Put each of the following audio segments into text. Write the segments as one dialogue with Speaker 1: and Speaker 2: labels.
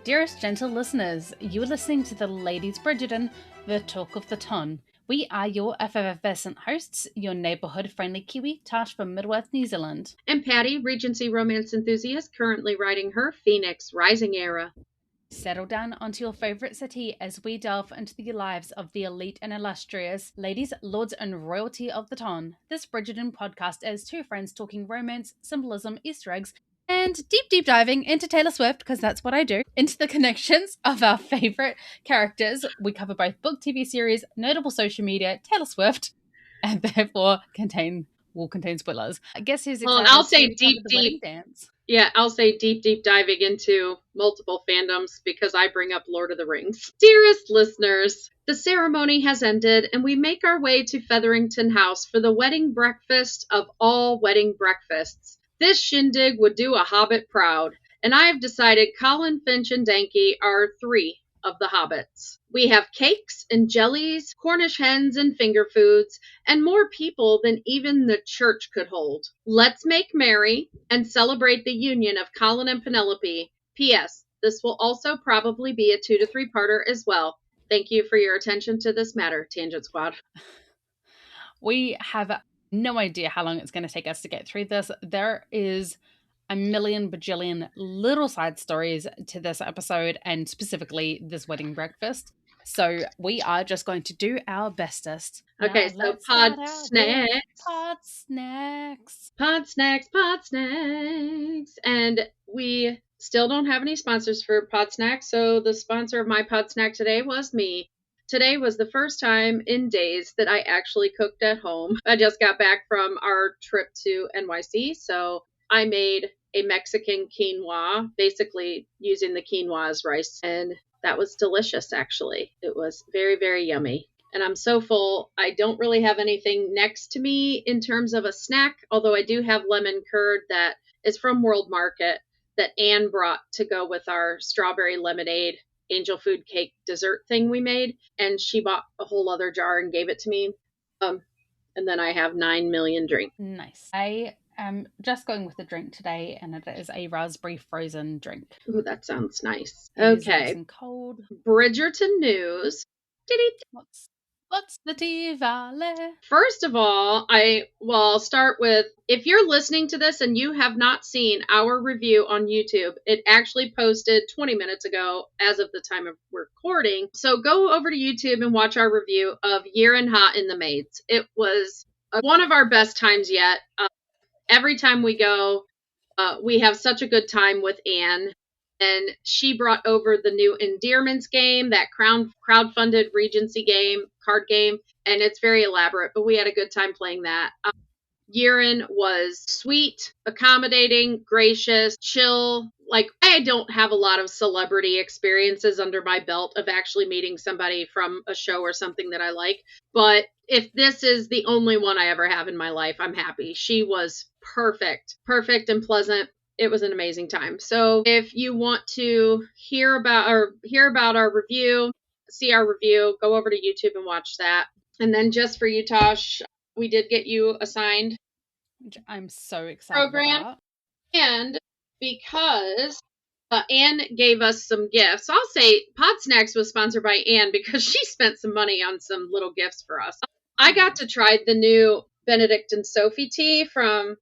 Speaker 1: Dearest gentle listeners, you are listening to the Ladies Bridgerton, the talk of the ton. We are your effervescent hosts, your neighbourhood-friendly Kiwi, Tash from Midwest, New Zealand.
Speaker 2: And Patty, Regency romance enthusiast, currently writing her Phoenix Rising era.
Speaker 1: Settle down onto your favourite city as we delve into the lives of the elite and illustrious ladies, lords, and royalty of the ton. This Bridgerton podcast is two friends talking romance, symbolism, Easter eggs, and deep diving into Taylor Swift, because that's what I do, into the connections of our favourite characters. We cover both book, TV series, notable social media, Taylor Swift, and therefore will contain spoilers. I guess who's excited
Speaker 2: I'll say
Speaker 1: to cover the wedding dance.
Speaker 2: Yeah, I'll say deep diving into multiple fandoms because I bring up Lord of the Rings. Dearest listeners, the ceremony has ended and we make our way to Featherington House for the wedding breakfast of all wedding breakfasts. This shindig would do a hobbit proud, and I have decided Colin, Finch, and Danky are 3 of the hobbits. We have cakes and jellies, Cornish hens and finger foods, and more people than even the church could hold. Let's make merry and celebrate the union of Colin and Penelope. P.S. This will also probably be a 2 to 3-parter as well. Thank you for your attention to this matter, Tangent Squad.
Speaker 1: We have no idea how long it's going to take us to get through this. There is a million bajillion little side stories to this episode, and specifically this wedding breakfast. So we are just going to do our bestest.
Speaker 2: Okay, so pod snacks. And we still don't have any sponsors for pod snacks, so the sponsor of my pod snack today was me. Today was the first time in days that I actually cooked at home. I just got back from our trip to NYC, so I made a Mexican quinoa, basically using the quinoa as rice, and that was delicious, actually. It was very, very yummy. And I'm so full, I don't really have anything next to me in terms of a snack, although I do have lemon curd that is from World Market that Anne brought to go with our strawberry lemonade angel food cake dessert thing we made, and she bought a whole other jar and gave it to me. And then I have 9 million drinks.
Speaker 1: Nice. I am just going with the drink today, and it is a raspberry frozen drink.
Speaker 2: Ooh, that sounds nice. Okay.
Speaker 1: Nice and cold.
Speaker 2: Bridgerton news.
Speaker 1: What's the tea valley?
Speaker 2: First of all, I'll start with, if you're listening to this and you have not seen our review on YouTube, it actually posted 20 minutes ago as of the time of recording. So go over to YouTube and watch our review of Year and Hot in the Maids. It was one of our best times yet. Every time we go, we have such a good time with Anne. And she brought over the new Endearments game, that crowdfunded Regency game, card game, and it's very elaborate, but we had a good time playing that. Yiren was sweet, accommodating, gracious, chill. Like, I don't have a lot of celebrity experiences under my belt of actually meeting somebody from a show or something that I like, but if this is the only one I ever have in my life, I'm happy. She was perfect and pleasant. It was an amazing time. So if you want to hear about our review, see our review, go over to YouTube and watch that. And then just for you, Tosh, we did get you assigned.
Speaker 1: Which I'm so excited about.
Speaker 2: And because Anne gave us some gifts, I'll say Pod Snacks was sponsored by Anne because she spent some money on some little gifts for us. I got to try the new Benedict and Sophie tea from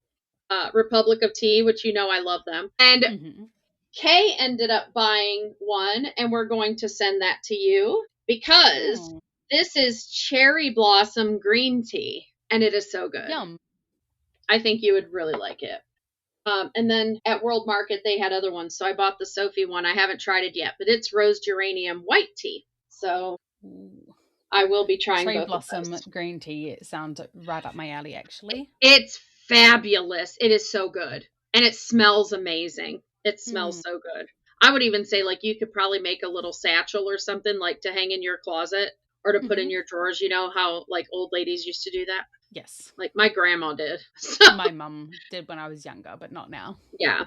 Speaker 2: Republic of Tea, which you know I love them. And Kay ended up buying one, and we're going to send that to you because this is cherry blossom green tea, and it is so good.
Speaker 1: Yum.
Speaker 2: I think you would really like it. And then at World Market, they had other ones, so I bought the Sophie one. I haven't tried it yet, but it's rose geranium white tea. So I will be trying
Speaker 1: cherry
Speaker 2: both
Speaker 1: blossom
Speaker 2: of those.
Speaker 1: Green tea. It sounds right up my alley, actually.
Speaker 2: It's fabulous. It is so good. And it smells amazing. It smells so good. I would even say, like, you could probably make a little satchel or something, like, to hang in your closet or to put in your drawers. You know how, like, old ladies used to do that?
Speaker 1: Yes.
Speaker 2: Like, my grandma did.
Speaker 1: My mum did when I was younger, but not now.
Speaker 2: Yeah.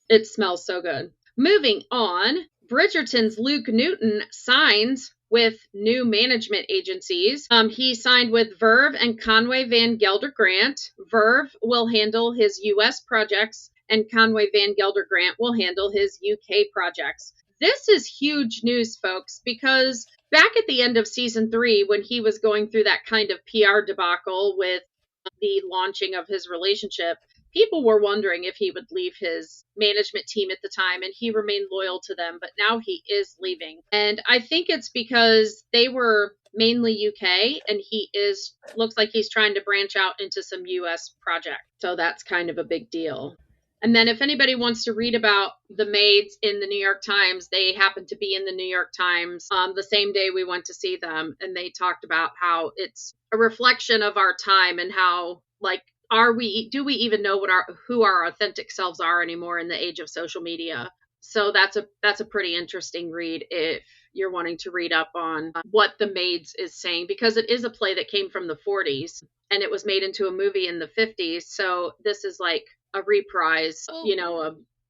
Speaker 2: It smells so good. Moving on, Bridgerton's Luke Newton signs with new management agencies. He signed with Verve and Conway Van Gelder Grant. Verve will handle his US projects, and Conway Van Gelder Grant will handle his UK projects. This is huge news, folks, because back at the end of season 3, when he was going through that kind of PR debacle with the launching of his relationship, people were wondering if he would leave his management team at the time, and he remained loyal to them, but now he is leaving. And I think it's because they were mainly UK, and looks like he's trying to branch out into some US projects. So that's kind of a big deal. And then if anybody wants to read about the maids in the New York Times, they happened to be in the New York Times the same day we went to see them. And they talked about how it's a reflection of our time and how, like, do we even know who our authentic selves are anymore in the age of social media? So that's a pretty interesting read if you're wanting to read up on what The Maids is saying, because it is a play that came from the 40s and it was made into a movie in the 50s. So this is like a reprise, a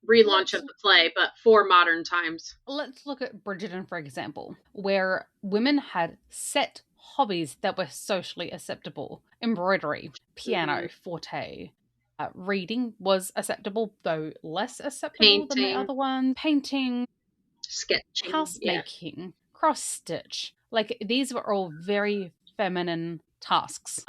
Speaker 2: relaunch of the play, but for modern times.
Speaker 1: Let's look at Bridgerton, for example, where women had set hobbies that were socially acceptable. Embroidery, piano, forte. Reading was acceptable, though less acceptable than the other one. Painting,
Speaker 2: sketching,
Speaker 1: housemaking, cross-stitch. Like, these were all very feminine tasks.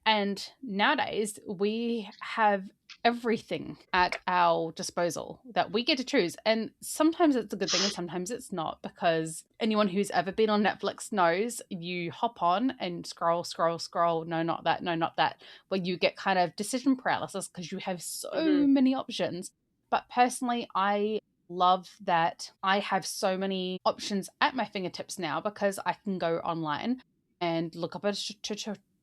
Speaker 1: And nowadays, we have everything at our disposal that we get to choose. And sometimes it's a good thing and sometimes it's not, because anyone who's ever been on Netflix knows you hop on and scroll. No, not that. No, not that. Where you get kind of decision paralysis because you have so many options. But personally, I love that I have so many options at my fingertips now, because I can go online and look up a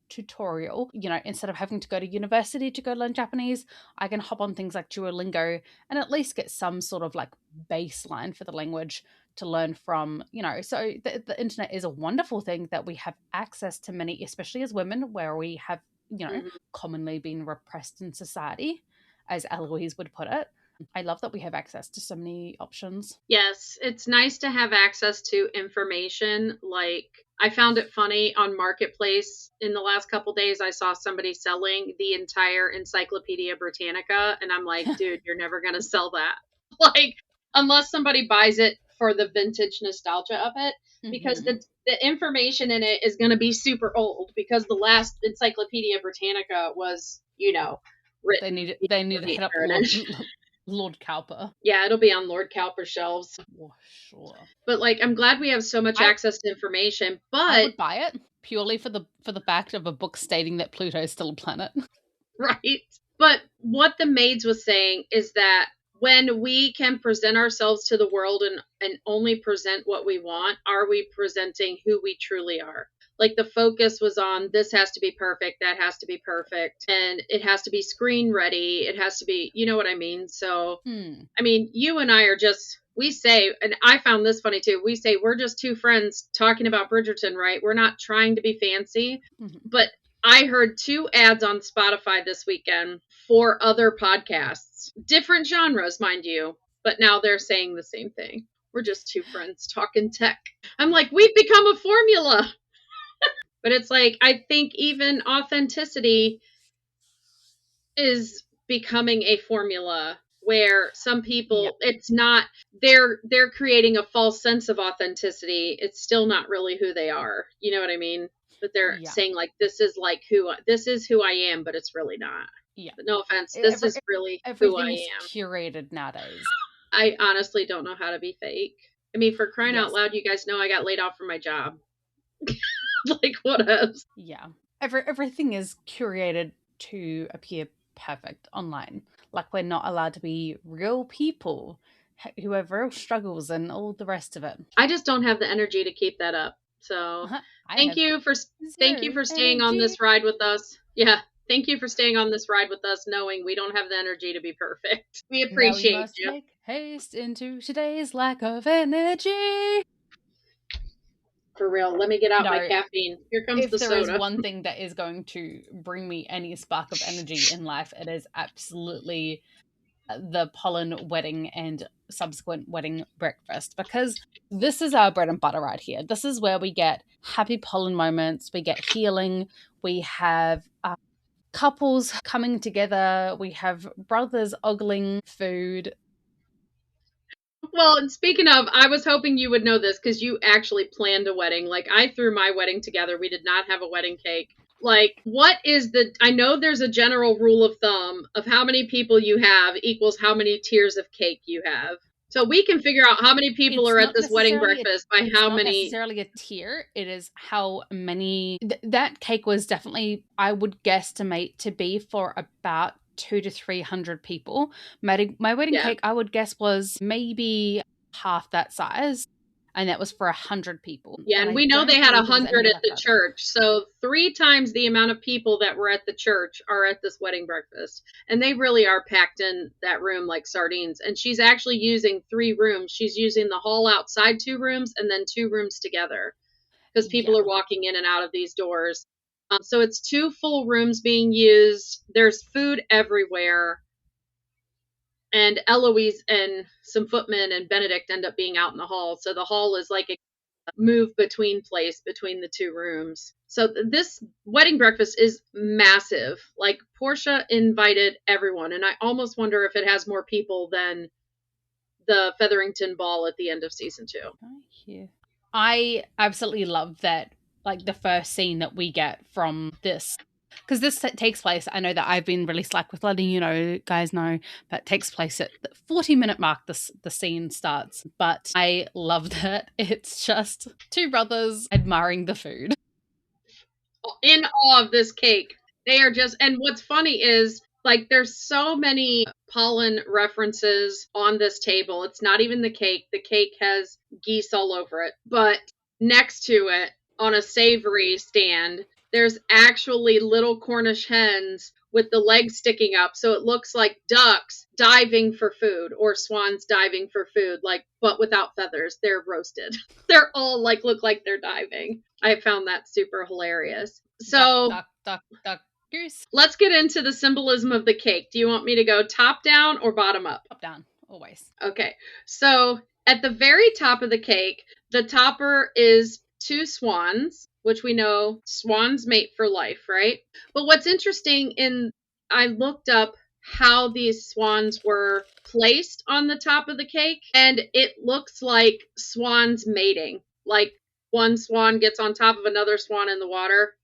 Speaker 1: tutorial. Instead of having to go to university to go learn Japanese, I can hop on things like Duolingo and at least get some sort of like baseline for the language to learn from. So the internet is a wonderful thing that we have access to many, especially as women, where we have commonly been repressed in society, as Eloise would put it. I love that we have access to so many options.
Speaker 2: Yes, it's nice to have access to information. Like, I found it funny on Marketplace in the last couple days, I saw somebody selling the entire Encyclopedia Britannica, and I'm like, dude, you're never going to sell that. Like, unless somebody buys it for the vintage nostalgia of it, because the information in it is going to be super old, because the last Encyclopedia Britannica was, written.
Speaker 1: They need to hit up Lord Cowper.
Speaker 2: Yeah, it'll be on Lord Cowper shelves.
Speaker 1: Oh, sure.
Speaker 2: But like, I'm glad we have so much access to information. But
Speaker 1: I would buy it purely for the fact of a book stating that Pluto is still a planet.
Speaker 2: Right. But what The Maids was saying is that when we can present ourselves to the world and only present what we want, are we presenting who we truly are? Like, the focus was on, this has to be perfect, that has to be perfect, and it has to be screen ready, it has to be, you know what I mean? So, I mean, you and I are just, we say, and I found this funny too, we say we're just two friends talking about Bridgerton, right? We're not trying to be fancy, but I heard 2 ads on Spotify this weekend for other podcasts, different genres, mind you, but now they're saying the same thing. We're just 2 friends talking tech. I'm like, we've become a formula. But it's like, I think even authenticity is becoming a formula where some people, it's not, they're creating a false sense of authenticity. It's still not really who they are. You know what I mean? But they're saying like, this is who I am, but it's really not. Yeah. But no offense. This is really who I am.
Speaker 1: Curated nowadays.
Speaker 2: I honestly don't know how to be fake. I mean, for crying out loud, you guys know I got laid off from my job. Like, what else?
Speaker 1: Yeah. Everything is curated to appear perfect online. Like, we're not allowed to be real people who have real struggles and all the rest of it.
Speaker 2: I just don't have the energy to keep that up. So thank you for staying on this ride with us. Yeah. Thank you for staying on this ride with us, knowing we don't have the energy to be perfect. We appreciate you.
Speaker 1: Make haste into today's lack of energy.
Speaker 2: For real. Let me get out my caffeine. Here comes the soda.
Speaker 1: If there is one thing that is going to bring me any spark of energy in life, it is absolutely the Polin wedding and subsequent wedding breakfast, because this is our bread and butter right here. This is where we get happy Polin moments, we get healing, we have couples coming together, we have brothers ogling food.
Speaker 2: Well, and speaking of, I was hoping you would know this because you actually planned a wedding. Like, I threw my wedding together. We did not have a wedding cake. Like, what is I know there's a general rule of thumb of how many people you have equals how many tiers of cake you have. So we can figure out how many people are at this wedding breakfast by how many.
Speaker 1: It's not necessarily a tier. It is how many. That cake was definitely, I would guesstimate, to be for about 200 to 300 people. My wedding cake, I would guess, was maybe half that size, and that was for 100 people.
Speaker 2: Yeah, and we know they had 100 at the church, so 3 times the amount of people that were at the church are at this wedding breakfast, and they really are packed in that room like sardines. And she's actually using 3 rooms. She's using the hall outside 2 rooms and then 2 rooms together, because people are walking in and out of these doors. So it's 2 full rooms being used. There's food everywhere. And Eloise and some footmen and Benedict end up being out in the hall. So the hall is like a move between place between the 2 rooms. So this wedding breakfast is massive. Like, Portia invited everyone. And I almost wonder if it has more people than the Featherington ball at the end of season 2.
Speaker 1: I absolutely love that, like, the first scene that we get from this, because this takes place, I know that I've been really slack with letting guys know, but it takes place at the 40-minute mark. The scene starts, but I love that it's just 2 brothers admiring the food,
Speaker 2: in awe of this cake. They are just, and what's funny is, like, there's so many Polin references on this table. It's not even the cake. The cake has geese all over it, but next to it, on a savory stand, there's actually little Cornish hens with the legs sticking up, so it looks like ducks diving for food, or swans diving for food, like, but without feathers. They're roasted. They're all like, look like they're diving. I found that super hilarious. So
Speaker 1: duck, goose.
Speaker 2: Let's get into the symbolism of the cake. Do you want me to go top down or bottom up?
Speaker 1: Top down, always.
Speaker 2: Okay, so at the very top of the cake, the topper is 2 swans, which we know swans mate for life, right? But what's interesting, I looked up how these swans were placed on the top of the cake, and it looks like swans mating. Like, one swan gets on top of another swan in the water.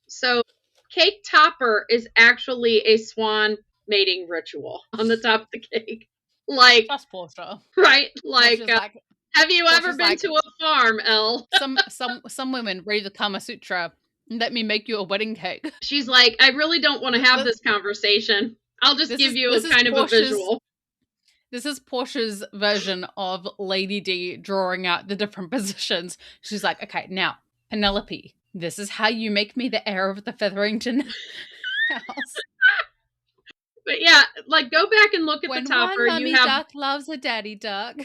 Speaker 2: So cake topper is actually a swan mating ritual on the top of the cake. Like,
Speaker 1: that's Portia.
Speaker 2: Right? Like, have you ever been to a farm, Elle?
Speaker 1: Some women read the Kama Sutra. Let me make you a wedding cake.
Speaker 2: She's like, I really don't want to have this conversation. I'll just give you a kind of a visual.
Speaker 1: This is Portia's version of Lady D drawing out the different positions. She's like, okay, now, Penelope, this is how you make me the heir of the Featherington house.
Speaker 2: But yeah, like, go back and look at the topper.
Speaker 1: One mommy duck loves a daddy duck.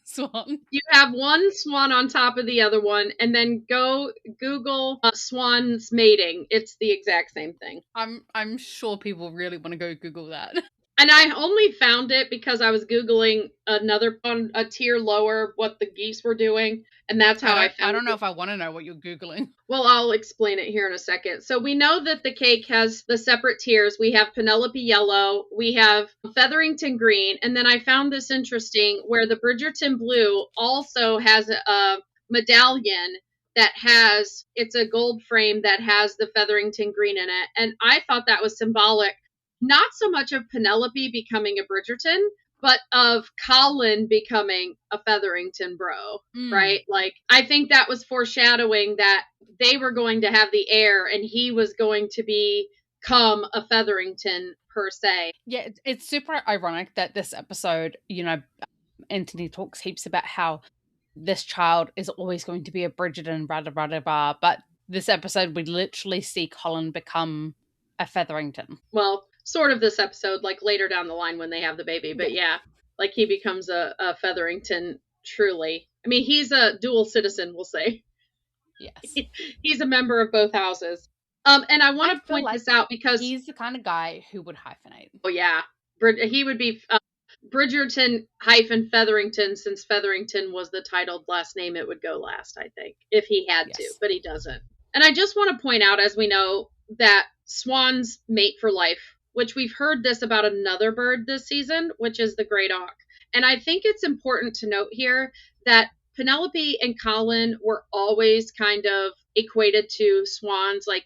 Speaker 1: Swan.
Speaker 2: You have one swan on top of the other one, and then go Google swans mating. It's the exact same thing.
Speaker 1: I'm sure people really want to go Google that.
Speaker 2: And I only found it because I was Googling another, on a tier lower, what the geese were doing. And that's how I found it.
Speaker 1: I don't know if I want to know what you're Googling.
Speaker 2: Well, I'll explain it here in a second. So we know that the cake has the separate tiers. We have Penelope yellow, we have Featherington green, and then I found this interesting where the Bridgerton blue also has a medallion that has, it's a gold frame that has the Featherington green in it. And I thought that was symbolic, not so much of Penelope becoming a Bridgerton, but of Colin becoming a Featherington bro, right? Like, I think that was foreshadowing that they were going to have the heir and he was going to become a Featherington per se.
Speaker 1: Yeah, it's super ironic that this episode, Anthony talks heaps about how this child is always going to be a Bridgerton, blah, blah, blah, blah, but this episode we literally see Colin become a Featherington.
Speaker 2: Well, sort of this episode, like later down the line when they have the baby. But yeah, like he becomes a Featherington truly. I mean, he's a dual citizen, we'll say.
Speaker 1: Yes.
Speaker 2: He's a member of both houses. And I want to point this out because
Speaker 1: he's the kind of guy who would hyphenate.
Speaker 2: Oh, yeah. He would be Bridgerton hyphen Featherington, since Featherington was the titled last name, it would go last, I think, if he had to,
Speaker 1: Yes.
Speaker 2: but he doesn't. And I just want to point out, as we know, that swans mate for life, which we've heard this about another bird this season, which is the great auk. And I think it's important to note here that Penelope and Colin were always kind of equated to swans, like,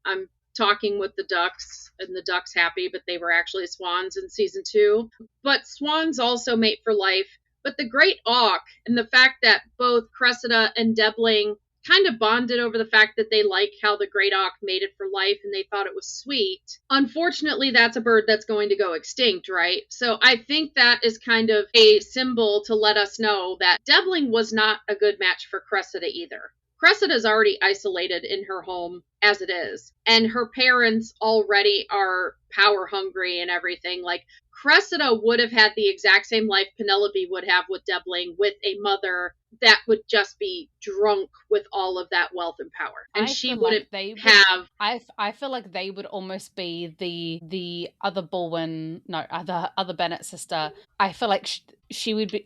Speaker 2: I'm talking with the ducks and the ducks happy, but they were actually swans in season 2. But swans also mate for life. But the great auk, and the fact that both Cressida and Debling kind of bonded over the fact that they like how the great auk mated for life and they thought it was sweet. Unfortunately, that's a bird that's going to go extinct, right? So I think that is kind of a symbol to let us know that Debling was not a good match for Cressida either. Cressida's already isolated in her home as it is, and her parents already are power hungry and everything. Like, Cressida would have had the exact same life Penelope would have with Debling, with a mother that would just be drunk with all of that wealth and power, and she wouldn't have.
Speaker 1: I feel like they would almost be the other Baldwin, no, other Bennett sister. I feel like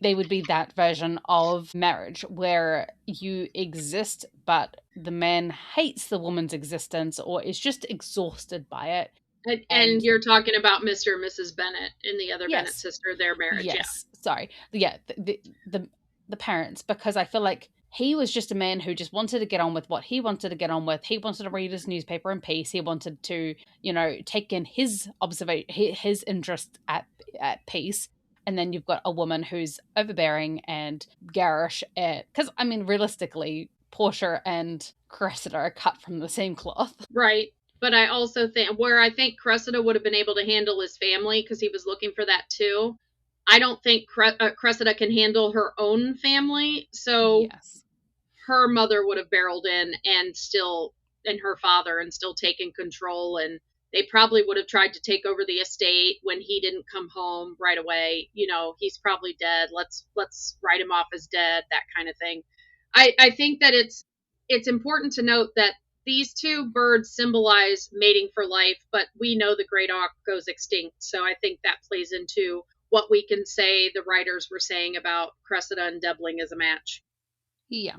Speaker 1: they would be that version of marriage where you exist, but the man hates the woman's existence or is just exhausted by it.
Speaker 2: And you're talking about Mr. and Mrs. Bennett and the other Bennett sister, their marriage.
Speaker 1: Yes. Yeah. Sorry. Yeah. The parents, because I feel like he was just a man who just wanted to get on with what he wanted to get on with. He wanted to read his newspaper in peace. He wanted to, take in his his interest at peace. And then you've got a woman who's overbearing and garish. Because, I mean, realistically, Portia and Cressida are cut from the same cloth.
Speaker 2: Right. But I also think Cressida would have been able to handle his family, because he was looking for that too. I don't think Cressida can handle her own family. So yes, her mother would have barreled in and her father, and still taken control. And they probably would have tried to take over the estate when he didn't come home right away. He's probably dead. Let's write him off as dead, that kind of thing. I think that it's important to note that these two birds symbolize mating for life, but we know the great auk goes extinct. So I think that plays into what we can say the writers were saying about Cressida and Debling as a match.
Speaker 1: Yeah.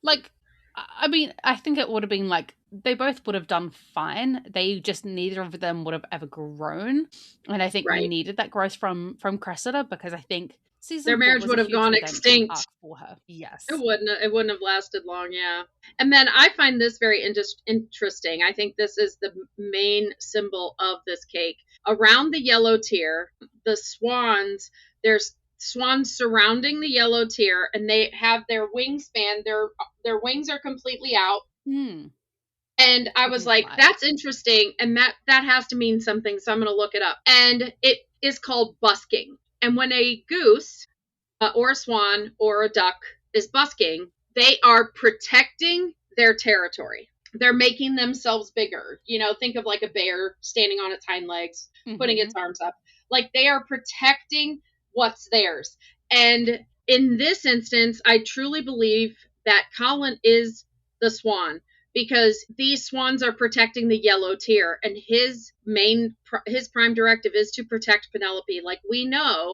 Speaker 1: Like, I mean, I think it would have been like, they both would have done fine. They just, neither of them would have ever grown. And I think we needed that growth from Cressida, because I think
Speaker 2: their marriage would have gone extinct
Speaker 1: for her. Yes.
Speaker 2: It wouldn't have lasted long, yeah. And then I find this very interesting. I think this is the main symbol of this cake. Around the yellow tier, the swans, there's swans surrounding the yellow tier, and they have their wingspan, their wings are completely out. And I was like, that's interesting, and that has to mean something, so I'm going to look it up. And it is called busking. And when a goose or a swan or a duck is busking, they are protecting their territory. They're making themselves bigger. Think of like a bear standing on its hind legs, putting its arms up. Like, they are protecting what's theirs. And in this instance, I truly believe that Colin is the swan, because these swans are protecting the yellow tier, and his prime directive is to protect Penelope. Like, we know,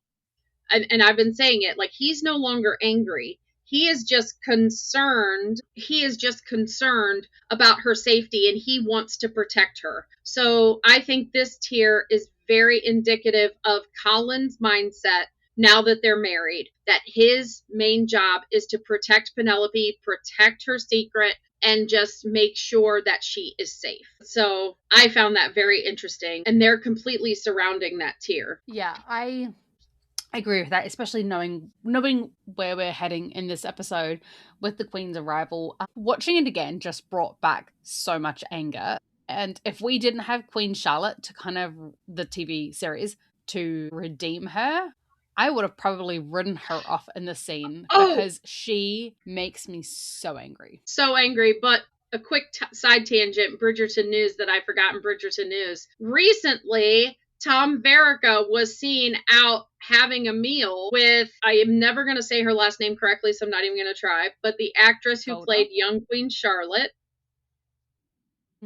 Speaker 2: and I've been saying it, like, he's no longer angry. He is just concerned. He is just concerned about her safety, and he wants to protect her. So I think this tier is very indicative of Colin's mindset now that they're married, that his main job is to protect Penelope, protect her secret, and just make sure that she is safe. So I found that very interesting, and they're completely surrounding that tier.
Speaker 1: Yeah, I agree with that, especially knowing where we're heading in this episode with the Queen's arrival. Watching it again just brought back so much anger. And if we didn't have Queen Charlotte to kind of, the TV series, to redeem her, I would have probably ridden her off in the scene, because she makes me so angry.
Speaker 2: So angry. But a quick side tangent, Bridgerton news that I forgot in Bridgerton news. Recently, Tom Verica was seen out having a meal with, I am never going to say her last name correctly, so I'm not even going to try, but the actress who played young Queen Charlotte.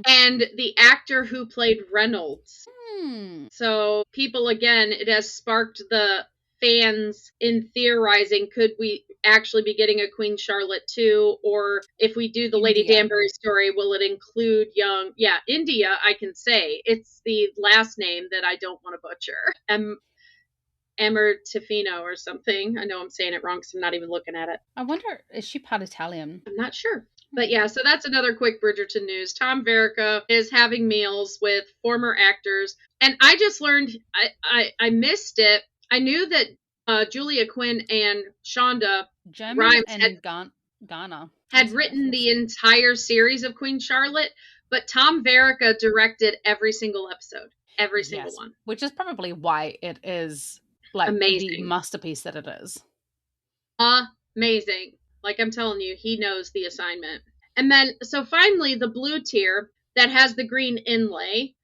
Speaker 2: and the actor who played Reynolds.
Speaker 1: Hmm.
Speaker 2: So people, again, it has sparked the fans in theorizing, could we actually be getting a Queen Charlotte 2? Or if we do the Lady
Speaker 1: India.
Speaker 2: Danbury story, will it include young, India, I can say. It's the last name that I don't want to butcher. Emer Tifino or something. I know I'm saying it wrong because I'm not even looking at it.
Speaker 1: I wonder, is she part Italian?
Speaker 2: I'm not sure. But yeah, so that's another quick Bridgerton news. Tom Verica is having meals with former actors. And I just learned, I missed it. I knew that Julia Quinn and Shonda
Speaker 1: German
Speaker 2: Rhimes
Speaker 1: and Ghana.
Speaker 2: had written the entire series of Queen Charlotte, but Tom Verica directed every single episode. Every single one.
Speaker 1: Which is probably why it is like
Speaker 2: amazing.
Speaker 1: The masterpiece that it is.
Speaker 2: Amazing. Like I'm telling you, he knows the assignment. And then, so finally, the blue tier that has the green inlay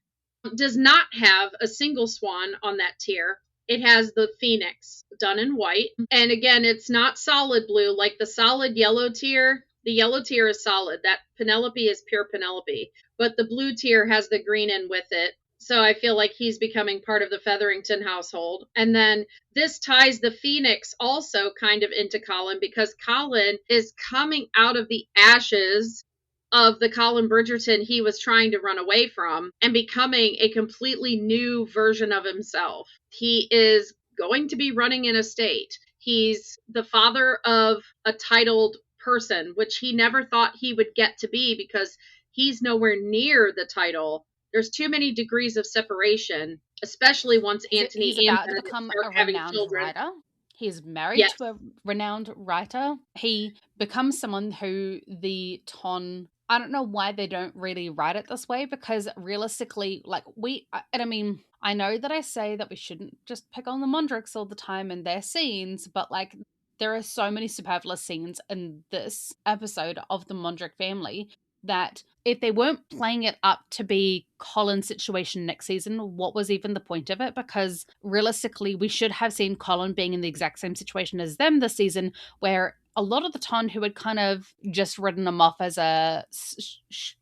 Speaker 2: does not have a single swan on that tier. It has the phoenix done in white. And again, it's not solid blue like the solid yellow tier. The yellow tier is solid. That Penelope is pure Penelope. But the blue tier has the green in with it. So I feel like he's becoming part of the Featherington household. And then this ties the Phoenix also kind of into Colin, because Colin is coming out of the ashes of the Colin Bridgerton he was trying to run away from and becoming a completely new version of himself. He is going to be running an estate. He's the father of a titled person, which he never thought he would get to be because he's nowhere near the title. There's too many degrees of separation, especially once Anthony
Speaker 1: he's about to become a renowned writer. He's married to a renowned writer. He becomes someone who the Ton, I don't know why they don't really write it this way, because realistically, like I mean, I know that I say that we shouldn't just pick on the Mondricks all the time and their scenes, but like there are so many superfluous scenes in this episode of the Mondrick family that if they weren't playing it up to be Colin's situation next season, what was even the point of it? Because realistically, we should have seen Colin being in the exact same situation as them this season, where a lot of the Ton who had kind of just written him off as a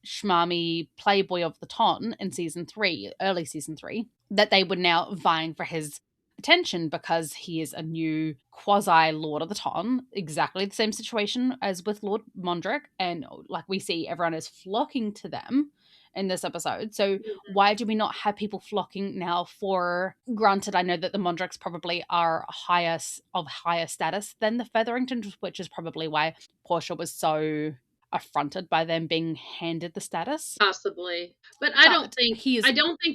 Speaker 1: schmarmy playboy of the Ton in season 3, early season 3, that they were now vying for his attention because he is a new quasi Lord of the Ton, exactly the same situation as with Lord Mondrick, and like we see everyone is flocking to them in this episode. So why do we not have people flocking now for, granted I know that the Mondricks probably are higher status than the Featheringtons, which is probably why Portia was so affronted by them being handed the status.
Speaker 2: Possibly. But I don't think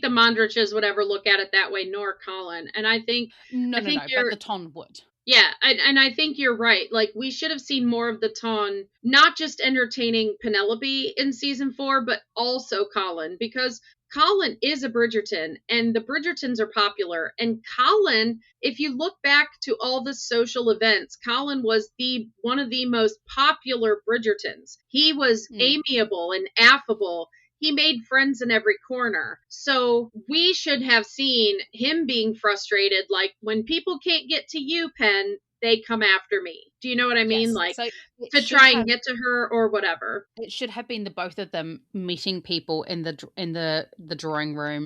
Speaker 2: the Mondriches would ever look at it that way, nor Colin. And I think
Speaker 1: No, but the Ton would.
Speaker 2: Yeah, and I think you're right. Like, we should have seen more of the Ton, not just entertaining Penelope in season 4, but also Colin, because Colin is a Bridgerton, and the Bridgertons are popular. And Colin, if you look back to all the social events, Colin was one of the most popular Bridgertons. He was amiable and affable. He made friends in every corner. So we should have seen him being frustrated, like, when people can't get to you, Pen, they come after me. Do you know what I mean? Like, so to try and get to her or whatever.
Speaker 1: It should have been the both of them meeting people in the drawing room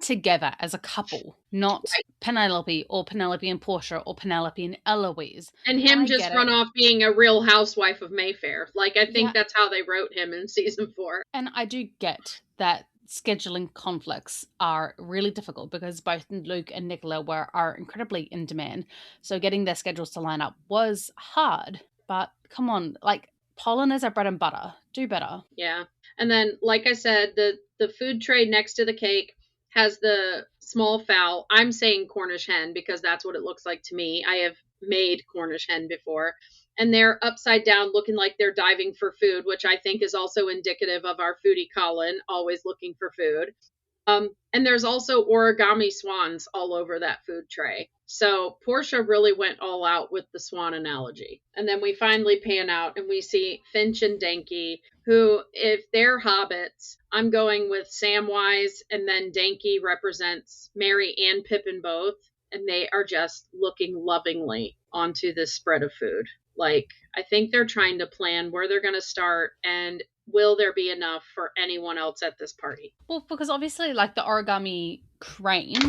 Speaker 1: together as a couple, not Penelope and Portia or Penelope and Eloise.
Speaker 2: And him just run off being a real housewife of Mayfair. Like, I think that's how they wrote him in season 4.
Speaker 1: And I do get that scheduling conflicts are really difficult because both Luke and Nicola are incredibly in demand. So getting their schedules to line up was hard. But come on, like, Polin is our bread and butter. Do better.
Speaker 2: Yeah. And then, like I said, the food tray next to the cake has the small fowl. I'm saying Cornish hen because that's what it looks like to me. I have made Cornish hen before. And they're upside down looking like they're diving for food, which I think is also indicative of our foodie Colin, always looking for food. And there's also origami swans all over that food tray. So Portia really went all out with the swan analogy. And then we finally pan out and we see Finch and Danky, who, if they're hobbits, I'm going with Samwise, and then Danky represents Merry and Pippin both. And they are just looking lovingly onto this spread of food. Like, I think they're trying to plan where they're going to start. And will there be enough for anyone else at this party?
Speaker 1: Well, because obviously, like the origami crane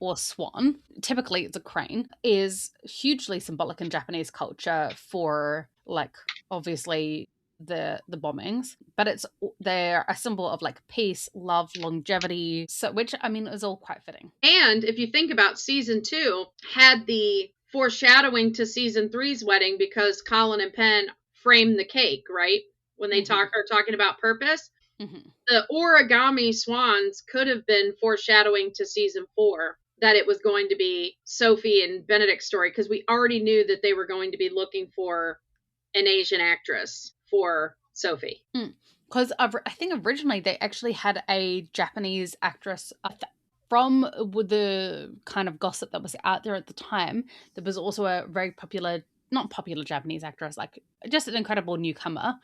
Speaker 1: or swan, typically it's a crane, is hugely symbolic in Japanese culture for, like, obviously the bombings, but they're a symbol of like peace, love, longevity, so which I mean is all quite fitting.
Speaker 2: And if you think about season 2 had the foreshadowing to season 3's wedding because Colin and Penn framed the cake, right? When they are talking about purpose. The origami swans could have been foreshadowing to season 4 that it was going to be Sophie and Benedict's story, because we already knew that they were going to be looking for an Asian actress for Sophie.
Speaker 1: Because I think originally they actually had a Japanese actress from the kind of gossip that was out there at the time. There was also a very not popular Japanese actress, like just an incredible newcomer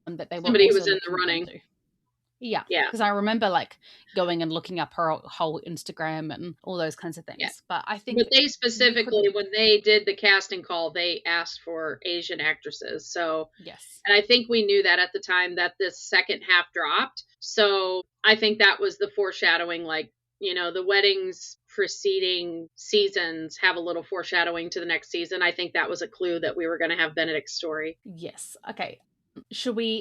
Speaker 1: that they were
Speaker 2: somebody
Speaker 1: also
Speaker 2: was in the running.
Speaker 1: Into. Yeah,
Speaker 2: yeah.
Speaker 1: Because I remember like going and looking up her whole Instagram and all those kinds of things.
Speaker 2: Yeah.
Speaker 1: But I think,
Speaker 2: but they specifically, when they did the casting call, they asked for Asian actresses. So
Speaker 1: yes,
Speaker 2: and I think we knew that at the time that this second half dropped. So I think that was the foreshadowing, like, you know, the weddings preceding seasons have a little foreshadowing to the next season. I think that was a clue that we were going to have Benedict's story.
Speaker 1: Yes. Okay.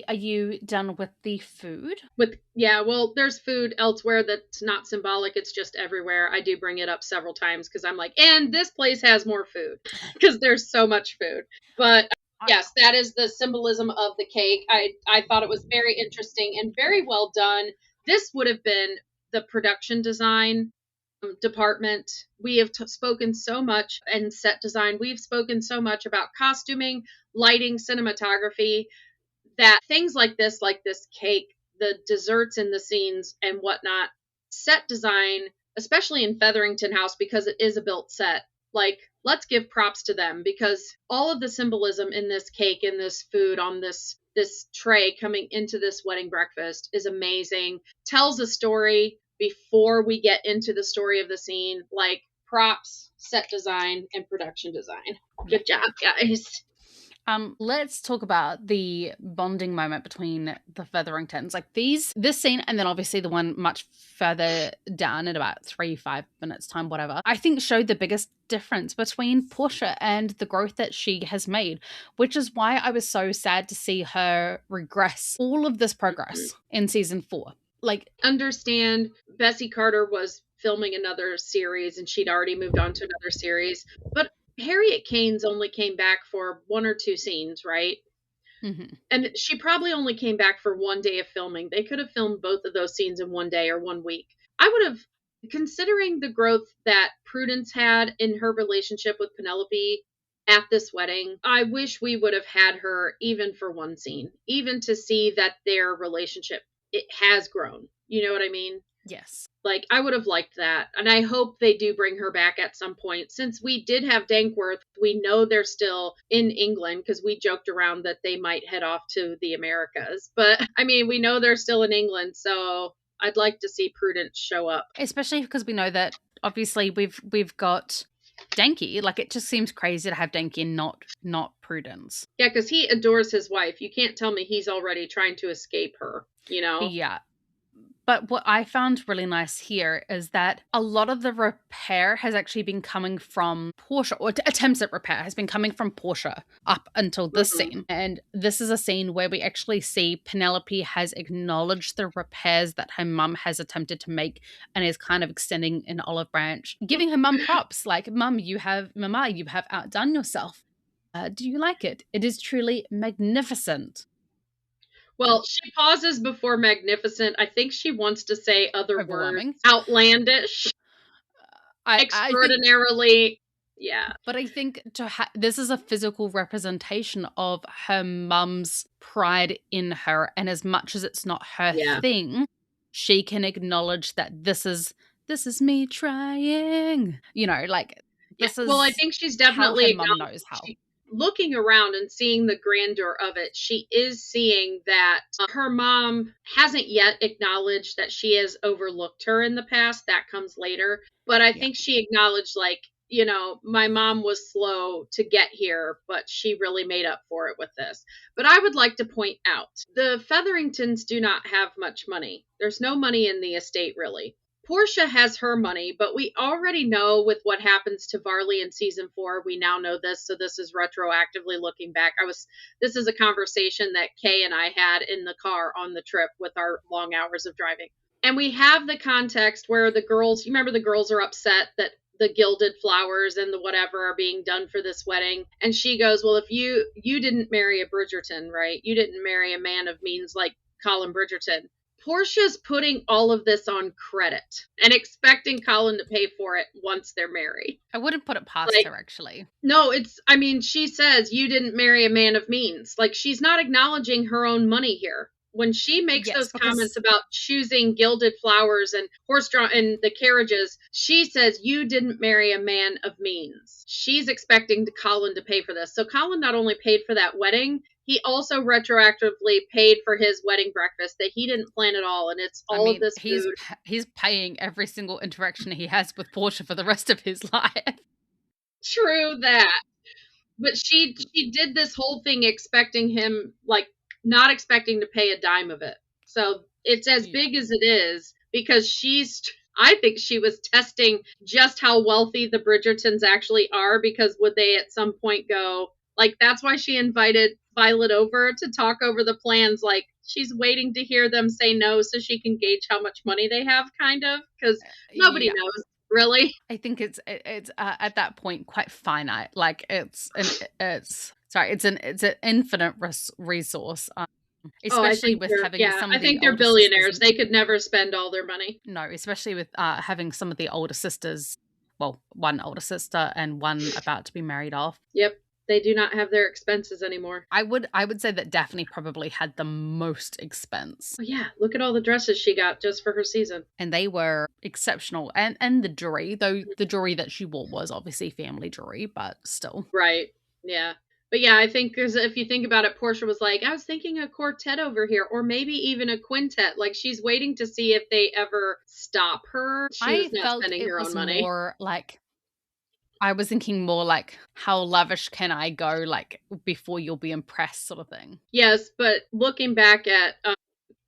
Speaker 1: Are you done with the food?
Speaker 2: Well, there's food elsewhere that's not symbolic. It's just everywhere. I do bring it up several times because I'm like, and this place has more food because there's so much food. But yes, that is the symbolism of the cake. I thought it was very interesting and very well done. This would have been the production design department. We have spoken so much, and set design. We've spoken so much about costuming, lighting, cinematography, that things like this cake, the desserts in the scenes and whatnot, set design, especially in Featherington House, because it is a built set, like, let's give props to them, because all of the symbolism in this cake and this food on this tray coming into this wedding breakfast is amazing. Tells a story before we get into the story of the scene. Like, props, set design, and production design. Good job, guys.
Speaker 1: Let's talk about the bonding moment between the Featheringtons. Like this scene, and then obviously the one much further down in about 3-5 minutes time, whatever, I think showed the biggest difference between Portia and the growth that she has made, which is why I was so sad to see her regress all of this progress in season 4. Like,
Speaker 2: understand Bessie Carter was filming another series and she'd already moved on to another series, but Harriet Kane's only came back for 1 or 2 scenes, right? And she probably only came back for 1 day of filming. They could have filmed both of those scenes in 1 day or 1 week. I would have, considering the growth that Prudence had in her relationship with Penelope at this wedding, I wish we would have had her even for 1 scene, even to see that their relationship, it has grown. You know what I mean?
Speaker 1: yes.
Speaker 2: Like, I would have liked that. And I hope they do bring her back at some point. Since we did have Dankworth, we know they're still in England, because we joked around that they might head off to the Americas. But, I mean, we know they're still in England, so I'd like to see Prudence show up.
Speaker 1: Especially because we know that, obviously, we've got Danky. Like, it just seems crazy to have Danky and not Prudence.
Speaker 2: Yeah, because he adores his wife. You can't tell me he's already trying to escape her, you know?
Speaker 1: Yeah. But what I found really nice here is that a lot of the repair has actually been coming from Portia, or attempts at repair has been coming from Portia up until this scene. And this is a scene where we actually see Penelope has acknowledged the repairs that her mum has attempted to make and is kind of extending an olive branch, giving her mum props, like, Mama, you have outdone yourself. Do you like it? It is truly magnificent.
Speaker 2: Well, she pauses before magnificent. I think she wants to say other words. Outlandish. Extraordinarily. Yeah.
Speaker 1: But I think this is a physical representation of her mum's pride in her. And as much as it's not her thing, she can acknowledge that this is me trying. You know, like, this is.
Speaker 2: Well, I think she's definitely
Speaker 1: how her mum knows how.
Speaker 2: Looking around and seeing the grandeur of it, she is seeing that her mom hasn't yet acknowledged that she has overlooked her in the past. That comes later. But I think she acknowledged, like, you know, my mom was slow to get here, but she really made up for it with this. But I would like to point out the Featheringtons do not have much money. There's no money in the estate, really. Portia has her money, but we already know with what happens to Varley in season 4. We now know this, so this is retroactively looking back. This is a conversation that Kay and I had in the car on the trip with our long hours of driving. And we have the context where the girls, you remember the girls are upset that the gilded flowers and the whatever are being done for this wedding. And she goes, well, if you didn't marry a Bridgerton, right? You didn't marry a man of means like Colin Bridgerton. Portia's putting all of this on credit and expecting Colin to pay for it once they're married.
Speaker 1: I wouldn't put it past her, actually.
Speaker 2: No, she says you didn't marry a man of means. Like, she's not acknowledging her own money here. When she makes those comments about choosing gilded flowers and horse-drawn and the carriages, she says you didn't marry a man of means. She's expecting Colin to pay for this. So Colin not only paid for that wedding, he also retroactively paid for his wedding breakfast that he didn't plan at all. And it's all of this food.
Speaker 1: He's paying every single interaction he has with Portia for the rest of his life.
Speaker 2: True that. But she did this whole thing expecting him, like, not expecting to pay a dime of it. So it's as big as it is because I think she was testing just how wealthy the Bridgertons actually are, because would they at some point go, like, that's why she invited Violet over to talk over the plans. Like, she's waiting to hear them say no so she can gauge how much money they have, kind of, because nobody knows. Really?
Speaker 1: I think it's at that point quite finite. Like, it's an infinite resource. Especially with having some of
Speaker 2: I think they're billionaires. They could never spend all their money.
Speaker 1: No, especially with having some of the older sisters. Well, one older sister and one about to be married off.
Speaker 2: Yep. They do not have their expenses anymore.
Speaker 1: I would say that Daphne probably had the most expense.
Speaker 2: Oh, yeah. Look at all the dresses she got just for her season.
Speaker 1: And they were exceptional. And the jewelry, though the jewelry that she wore was obviously family jewelry, but still.
Speaker 2: Right. Yeah. But yeah, I think if you think about it, Portia was like, I was thinking a quartet over here, or maybe even a quintet. Like, she's waiting to see if they ever stop her. She was not spending her own money.
Speaker 1: More like, I was thinking more like, how lavish can I go, like, before you'll be impressed, sort of thing.
Speaker 2: Yes, but looking back at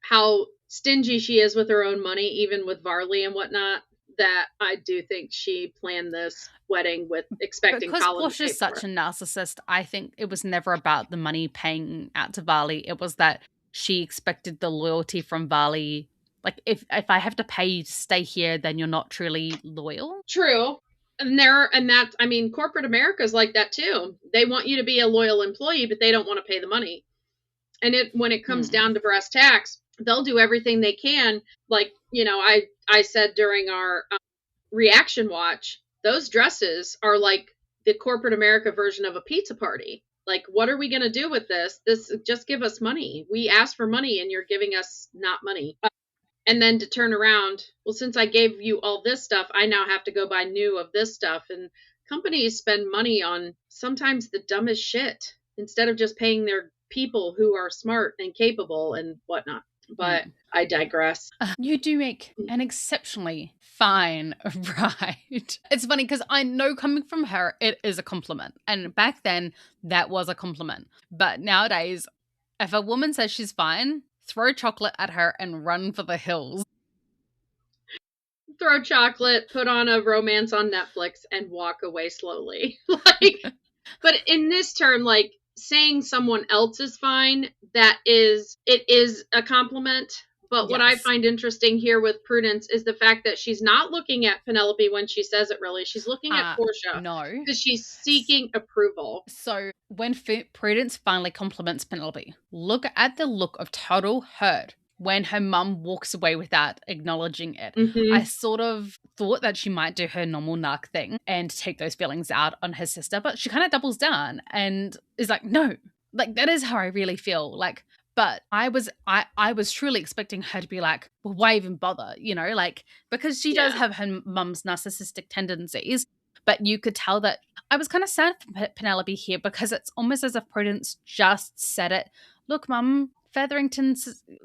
Speaker 2: how stingy she is with her own money, even with Varley and whatnot, that I do think she planned this wedding with expecting Colin to pay for it. Because
Speaker 1: Portia's such a narcissist, I think it was never about the money paying out to Varley. It was that she expected the loyalty from Varley. Like, if I have to pay you to stay here, then you're not truly loyal.
Speaker 2: True. Corporate America's like that too. They want you to be a loyal employee, but they don't want to pay the money. And when it comes down to brass tacks, they'll do everything they can. Like, you know, I said during our reaction watch, those dresses are like the corporate America version of a pizza party. Like, what are we going to do with this? Just give us money. We asked for money and you're giving us not money. And then to turn around, well, since I gave you all this stuff, I now have to go buy new of this stuff. And companies spend money on sometimes the dumbest shit instead of just paying their people who are smart and capable and whatnot. But I digress.
Speaker 1: You do make an exceptionally fine bride. It's funny because I know coming from her, it is a compliment. And back then, that was a compliment. But nowadays, if a woman says she's fine, throw chocolate at her and run for the hills.
Speaker 2: Throw chocolate, put on a romance on Netflix, and walk away slowly. But in this term, like, saying someone else is fine, it is a compliment. But what I find interesting here with Prudence is the fact that she's not looking at Penelope when she says it, really. She's looking at Portia.
Speaker 1: No.
Speaker 2: Because she's seeking approval.
Speaker 1: So when Prudence finally compliments Penelope, look at the look of total hurt when her mum walks away without acknowledging it.
Speaker 2: Mm-hmm.
Speaker 1: I sort of thought that she might do her normal narc thing and take those feelings out on her sister, but she kind of doubles down and is like, no, like, that is how I really feel. Like, but I was truly expecting her to be like, well, why even bother? You know, like, because she does have her mum's narcissistic tendencies, but you could tell that I was kind of sad for Penelope here because it's almost as if Prudence just said it. Look, Mum, Featherington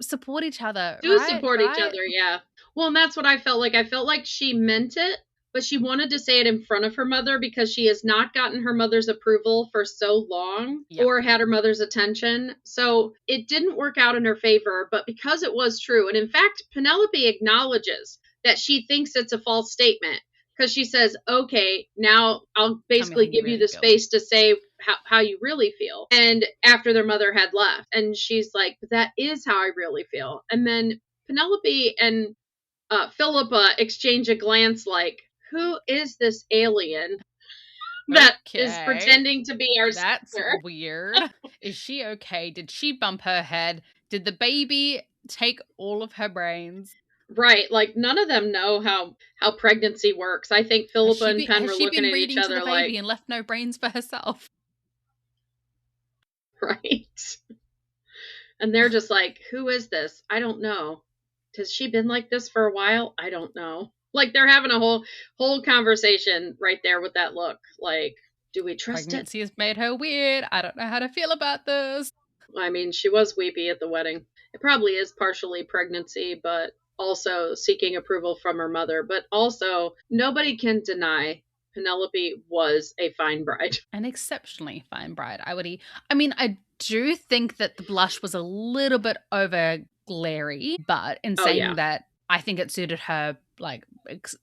Speaker 1: support each other.
Speaker 2: Support each other, yeah. Well, and that's what I felt like. I felt like she meant it, but she wanted to say it in front of her mother because she has not gotten her mother's approval for so long or had her mother's attention. So it didn't work out in her favor, but because it was true, and in fact, Penelope acknowledges that she thinks it's a false statement because she says, okay, now I'll basically give you the space to say how you really feel. And after their mother had left, and she's like, that is how I really feel. And then Penelope and Philippa exchange a glance like, who is this alien that is pretending to be our sister?
Speaker 1: That's weird. Is she okay? Did she bump her head? Did the baby take all of her brains?
Speaker 2: Right, like none of them know how pregnancy works. I think Philippa and Penn were looking at each other like,
Speaker 1: and left no brains for herself.
Speaker 2: Right. And they're just like, who is this? I don't know. Has she been like this for a while? I don't know. Like they're having a whole conversation right there with that look. Like, do we trust
Speaker 1: Pregnancy has made her weird. I don't know how to feel about this.
Speaker 2: I mean, she was weepy at the wedding. It probably is partially pregnancy, but also seeking approval from her mother. But also, nobody can deny Penelope was a fine bride.
Speaker 1: An exceptionally fine bride. I do think that the blush was a little bit over glary, but in saying that, I think it suited her like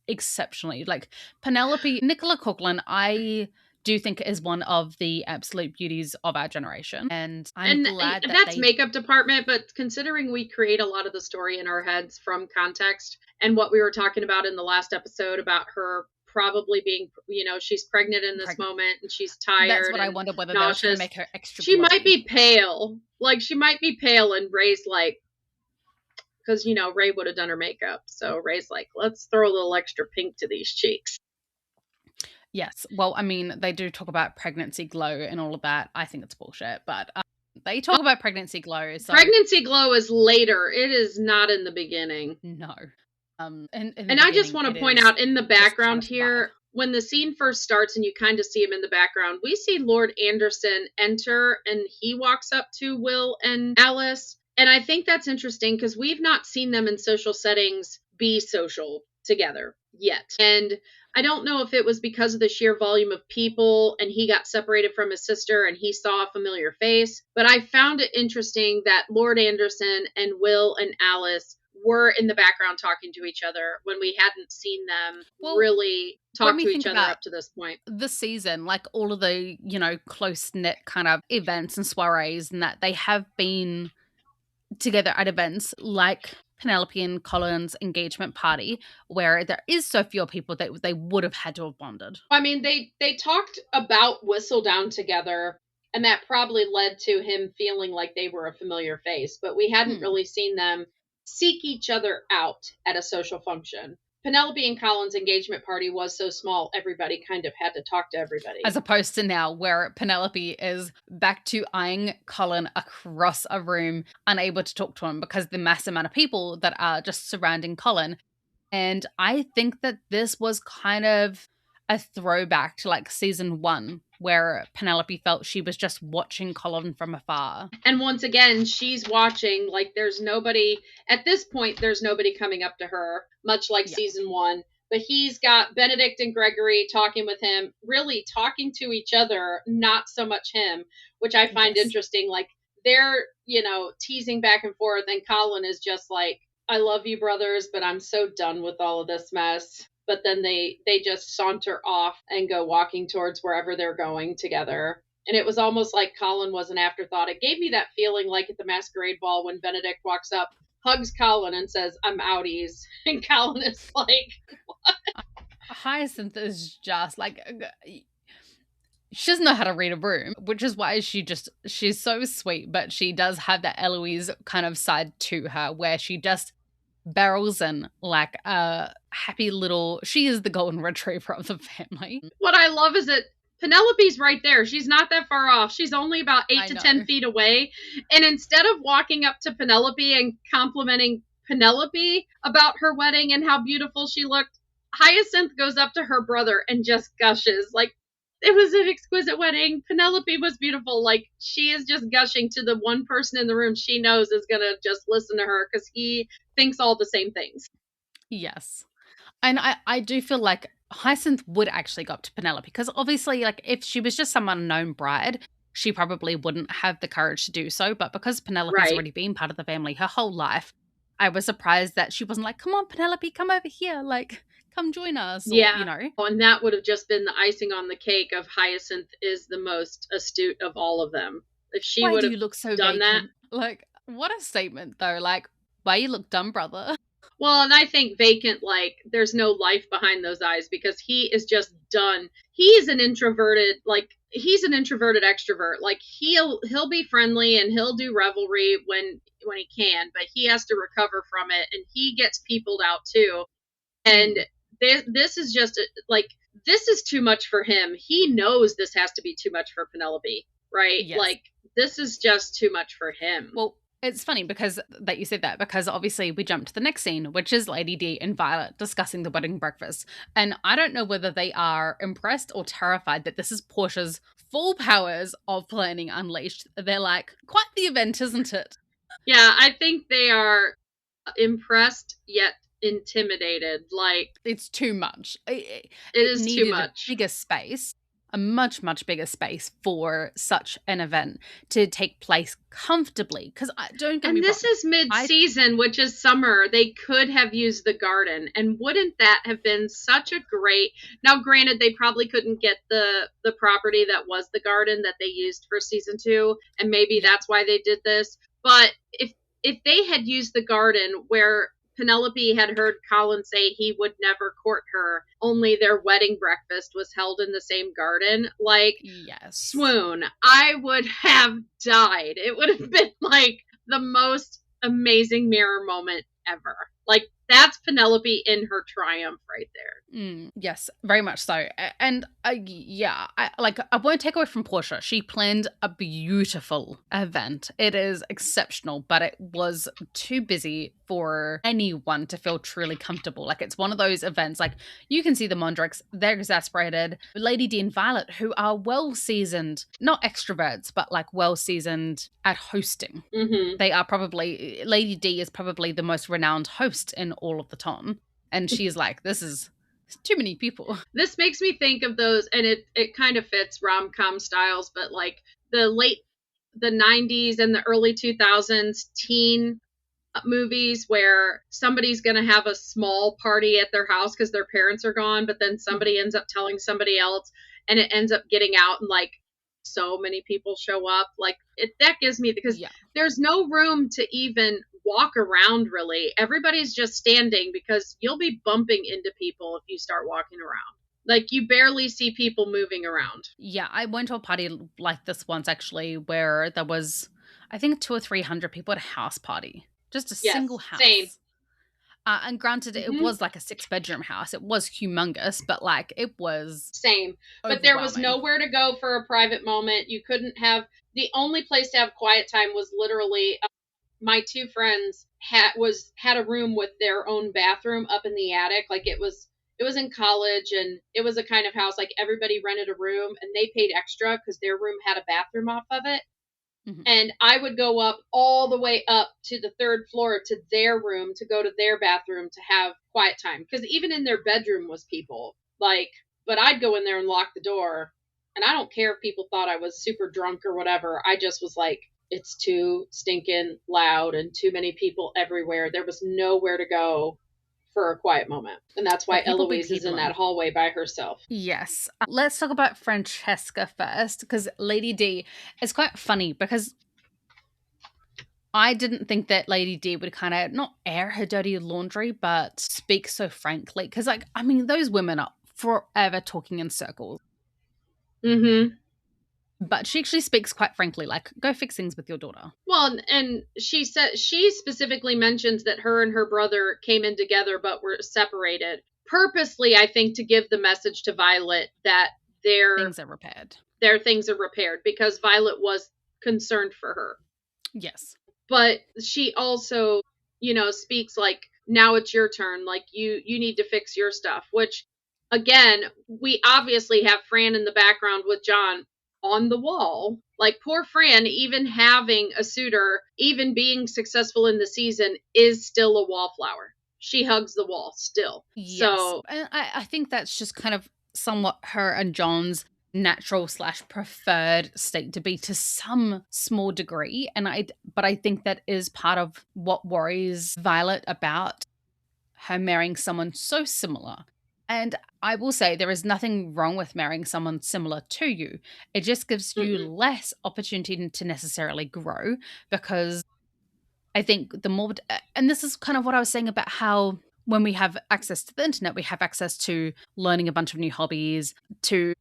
Speaker 1: exceptionally. Like Penelope, Nicola Coughlan, I do think is one of the absolute beauties of our generation. And I'm glad
Speaker 2: that's makeup department, but considering we create a lot of the story in our heads from context and what we were talking about in the last episode about her probably being, she's pregnant in this moment and she's tired.
Speaker 1: That's what I wonder, whether they're trying to make her extra
Speaker 2: She might be pale. Like she might be pale, and Ray's like, because Ray would have done her makeup. So Ray's like, let's throw a little extra pink to these cheeks.
Speaker 1: Yes. Well, I mean, they do talk about pregnancy glow and all of that. I think it's bullshit, but they talk about pregnancy glow. So...
Speaker 2: Pregnancy glow is later. It is not in the beginning.
Speaker 1: No.
Speaker 2: And I just want to point out in the background here, when the scene first starts and you kind of see him in the background, we see Lord Anderson enter and he walks up to Will and Alice. And I think that's interesting because we've not seen them in social settings be social together yet. And I don't know if it was because of the sheer volume of people and he got separated from his sister and he saw a familiar face. But I found it interesting that Lord Anderson and Will and Alice were in the background talking to each other when we hadn't seen them really talk to each other up to this point.
Speaker 1: This season, like all of the, close-knit kind of events and soirees and that, they have been together at events like Penelope and Colin's engagement party, where there is so few people that they would have had to have bonded.
Speaker 2: I mean, they talked about Whistledown together, and that probably led to him feeling like they were a familiar face, but we hadn't really seen them seek each other out at a social function. Penelope and Colin's engagement party was so small, everybody kind of had to talk to everybody.
Speaker 1: As opposed to now, where Penelope is back to eyeing Colin across a room, unable to talk to him because the mass amount of people that are just surrounding Colin. And I think that this was kind of a throwback to like season 1, where Penelope felt she was just watching Colin from afar.
Speaker 2: And once again, she's watching, like there's nobody, at this point, there's nobody coming up to her, much like season 1. But he's got Benedict and Gregory talking with him, really talking to each other, not so much him, which I find interesting. Like they're, teasing back and forth, and Colin is just like, I love you, brothers, but I'm so done with all of this mess. But then they just saunter off and go walking towards wherever they're going together. And it was almost like Colin was an afterthought. It gave me that feeling like at the masquerade ball when Benedict walks up, hugs Colin and says, I'm outies. And Colin is like, what?
Speaker 1: Hyacinth is just like, she doesn't know how to read a room, which is why she's so sweet, but she does have that Eloise kind of side to her where she just barrels in like a happy little, she is the golden retriever of the family.
Speaker 2: What I love is that Penelope's right there. She's not that far off. She's only about 8 to 10 feet away. And instead of walking up to Penelope and complimenting Penelope about her wedding and how beautiful she looked, Hyacinth goes up to her brother and just gushes like, it was an exquisite wedding. Penelope was beautiful. Like, she is just gushing to the one person in the room she knows is going to just listen to her because he thinks all the same things.
Speaker 1: Yes. And I do feel like Hyacinth would actually go up to Penelope because obviously, like, if she was just some unknown bride, she probably wouldn't have the courage to do so. But because Penelope's
Speaker 2: Right.
Speaker 1: already been part of the family her whole life, I was surprised that she wasn't like, come on, Penelope, come over here. Like, come join us, or,
Speaker 2: Yeah.
Speaker 1: you know.
Speaker 2: And that would have just been the icing on the cake of Hyacinth is the most astute of all of them. If she
Speaker 1: Why
Speaker 2: would
Speaker 1: do
Speaker 2: have
Speaker 1: you look so
Speaker 2: done that.
Speaker 1: vacant? Like, what a statement, though. Like, why you look dumb, brother?
Speaker 2: Well, and I think vacant, like, there's no life behind those eyes because he is just done. He's an introverted, like, he's an introverted extrovert. Like, he'll be friendly and he'll do revelry when he can, but he has to recover from it, and he gets peopled out too. And this is just like, this is too much for him. He knows this has to be too much for Penelope, right?
Speaker 1: Yes.
Speaker 2: Like, this is just too much for him.
Speaker 1: Well, it's funny because that you said that, because obviously we jump to the next scene, which is Lady D and Violet discussing the wedding breakfast. And I don't know whether they are impressed or terrified that this is Portia's full powers of planning unleashed. They're like, quite the event, isn't it?
Speaker 2: Yeah, I think they are impressed yet intimidated. Like,
Speaker 1: It's too much.
Speaker 2: it is too
Speaker 1: needed
Speaker 2: much.
Speaker 1: a bigger space, a much, much bigger space for such an event to take place comfortably. Because don't get me
Speaker 2: And this
Speaker 1: wrong,
Speaker 2: is mid-season, which is summer. They could have used the garden, and wouldn't that have been such a great? Now, granted, they probably couldn't get the property that was the garden that they used for season 2, and maybe that's why they did this. But if they had used the garden where Penelope had heard Colin say he would never court her, only their wedding breakfast was held in the same garden, like,
Speaker 1: yes,
Speaker 2: swoon. I would have died. It would have been like the most amazing mirror moment ever. Like, that's Penelope in her triumph right there.
Speaker 1: Yes, very much so. And yeah, I won't take away from Portia. She planned a beautiful event. It is exceptional, but it was too busy for anyone to feel truly comfortable. Like, it's one of those events, like, you can see the Mondricks, they're exasperated. Lady D and Violet, who are well-seasoned, not extroverts, but like well-seasoned at hosting.
Speaker 2: Mm-hmm.
Speaker 1: They are probably, Lady D is probably the most renowned host in all of the ton. And she's like, this is too many people.
Speaker 2: This makes me think of those, and it kind of fits rom-com styles, but like the 90s and the early 2000s teen movies where somebody's going to have a small party at their house because their parents are gone, but then somebody ends up telling somebody else, and it ends up getting out, and like so many people show up. Like, that gives me, because there's no room to even walk around, really. Everybody's just standing because you'll be bumping into people if you start walking around. Like, you barely see people moving around.
Speaker 1: Yeah, I went to a party like this once, actually, where there was, I think, 200 or 300 people at a house party. Just a single house.
Speaker 2: Same.
Speaker 1: And granted, it was like a 6-bedroom house. It was humongous, but like, it was
Speaker 2: same. But there was nowhere to go for a private moment. You couldn't have, the only place to have quiet time was literally, my two friends had a room with their own bathroom up in the attic. Like, it was in college, and it was a kind of house, like, everybody rented a room and they paid extra because their room had a bathroom off of it. Mm-hmm. And I would go up all the way up to the 3rd floor to their room to go to their bathroom to have quiet time. Because even in their bedroom was people. Like, but I'd go in there and lock the door. And I don't care if people thought I was super drunk or whatever. I just was like, it's too stinking loud and too many people everywhere. There was nowhere to go for a quiet moment. And that's why Eloise is in that hallway by herself.
Speaker 1: Yes. Let's talk about Francesca first, because Lady D is quite funny, because I didn't think that Lady D would kind of not air her dirty laundry, but speak so frankly. Because, like, I mean, those women are forever talking in circles.
Speaker 2: Mm-hmm.
Speaker 1: But she actually speaks quite frankly, like, go fix things with your daughter.
Speaker 2: Well, and she specifically mentions that her and her brother came in together but were separated. Purposely, I think, to give the message to Violet that their
Speaker 1: things are repaired.
Speaker 2: Their things are repaired, because Violet was concerned for her.
Speaker 1: Yes.
Speaker 2: But she also, speaks like, now it's your turn. Like, you need to fix your stuff, which, again, we obviously have Fran in the background with John on the wall. Like, poor Fran, even having a suitor, even being successful in the season, is still a wallflower. she hugs the wall still.
Speaker 1: Yes.
Speaker 2: So
Speaker 1: And I think that's just kind of somewhat her and John's natural / preferred state to be to some small degree. But I think that is part of what worries Violet about her marrying someone so similar. And I will say there is nothing wrong with marrying someone similar to you. It just gives you less opportunity to necessarily grow, because I think the more, and this is kind of what I was saying about how when we have access to the internet, we have access to learning a bunch of new hobbies, to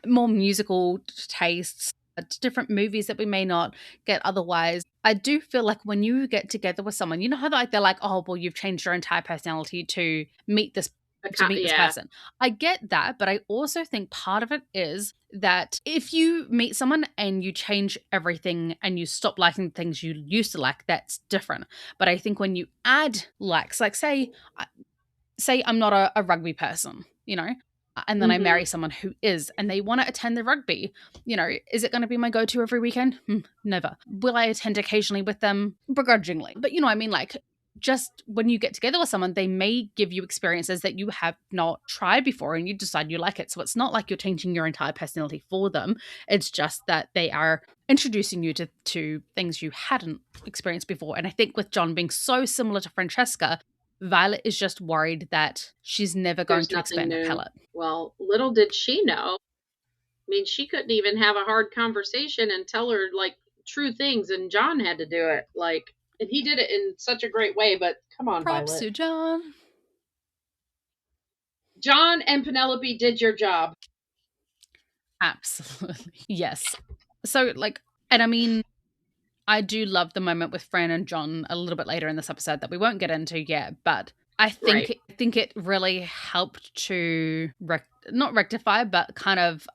Speaker 1: more musical tastes, to different movies that we may not get otherwise. I do feel like when you get together with someone, you know how like they're like, oh, well, you've changed your entire personality to meet this
Speaker 2: yeah.
Speaker 1: person. I get that, but I also think part of it is that if you meet someone and you change everything and you stop liking the things you used to like, that's different. But I think when you add likes, like say I'm not a rugby person, and then I marry someone who is, and they want to attend the rugby, is it going to be my go-to every weekend? Never. Will I attend occasionally with them? Begrudgingly. But I mean, like, just when you get together with someone, they may give you experiences that you have not tried before and you decide you like it. So it's not like you're changing your entire personality for them. It's just that they are introducing you to things you hadn't experienced before. And I think with John being so similar to Francesca, Violet is just worried that she's never going to expand her palette.
Speaker 2: Well, little did she know. I mean, she couldn't even have a hard conversation and tell her like true things, and John had to do it. Like, and he did it in such a great way. But come on,
Speaker 1: Props
Speaker 2: Violet.
Speaker 1: to John.
Speaker 2: John and Penelope did your job.
Speaker 1: Absolutely. Yes. So, like, and I mean, I do love the moment with Fran and John a little bit later in this episode that we won't get into yet, but I think it really helped to not rectify, but kind of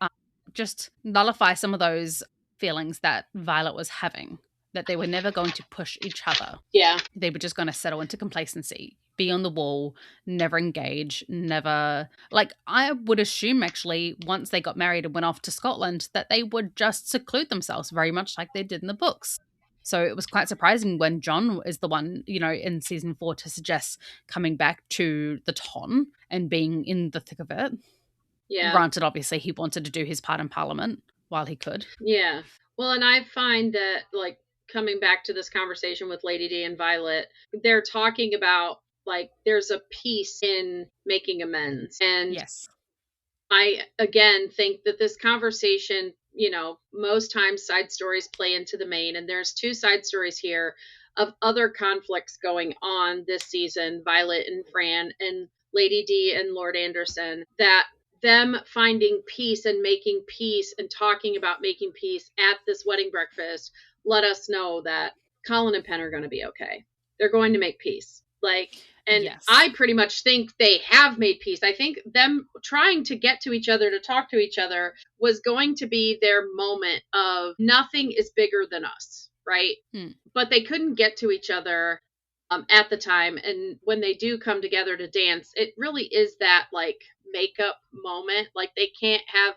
Speaker 1: just nullify some of those feelings that Violet was having, that they were never going to push each other.
Speaker 2: Yeah.
Speaker 1: They were just going to settle into complacency, be on the wall, never engage, never... Like, I would assume, actually, once they got married and went off to Scotland, that they would just seclude themselves, very much like they did in the books. So it was quite surprising when John is the one, in season 4 to suggest coming back to the Ton and being in the thick of it.
Speaker 2: Yeah.
Speaker 1: Granted, obviously, he wanted to do his part in Parliament while he could.
Speaker 2: Yeah. Well, and I find that, like, coming back to this conversation with Lady D and Violet, they're talking about, like, there's a piece in making amends. And
Speaker 1: yes,
Speaker 2: I, again, think that this conversation, most times side stories play into the main, and there's 2 side stories here of other conflicts going on this season, Violet and Fran and Lady D and Lord Anderson, that them finding peace and making peace and talking about making peace at this wedding breakfast let us know that Colin and Penn are going to be okay. They're going to make peace. And yes. I pretty much think they have made peace. I think them trying to get to each other, to talk to each other, was going to be their moment of nothing is bigger than us, right? But they couldn't get to each other at the time. And when they do come together to dance, it really is that, like, makeup moment. Like, they can't have,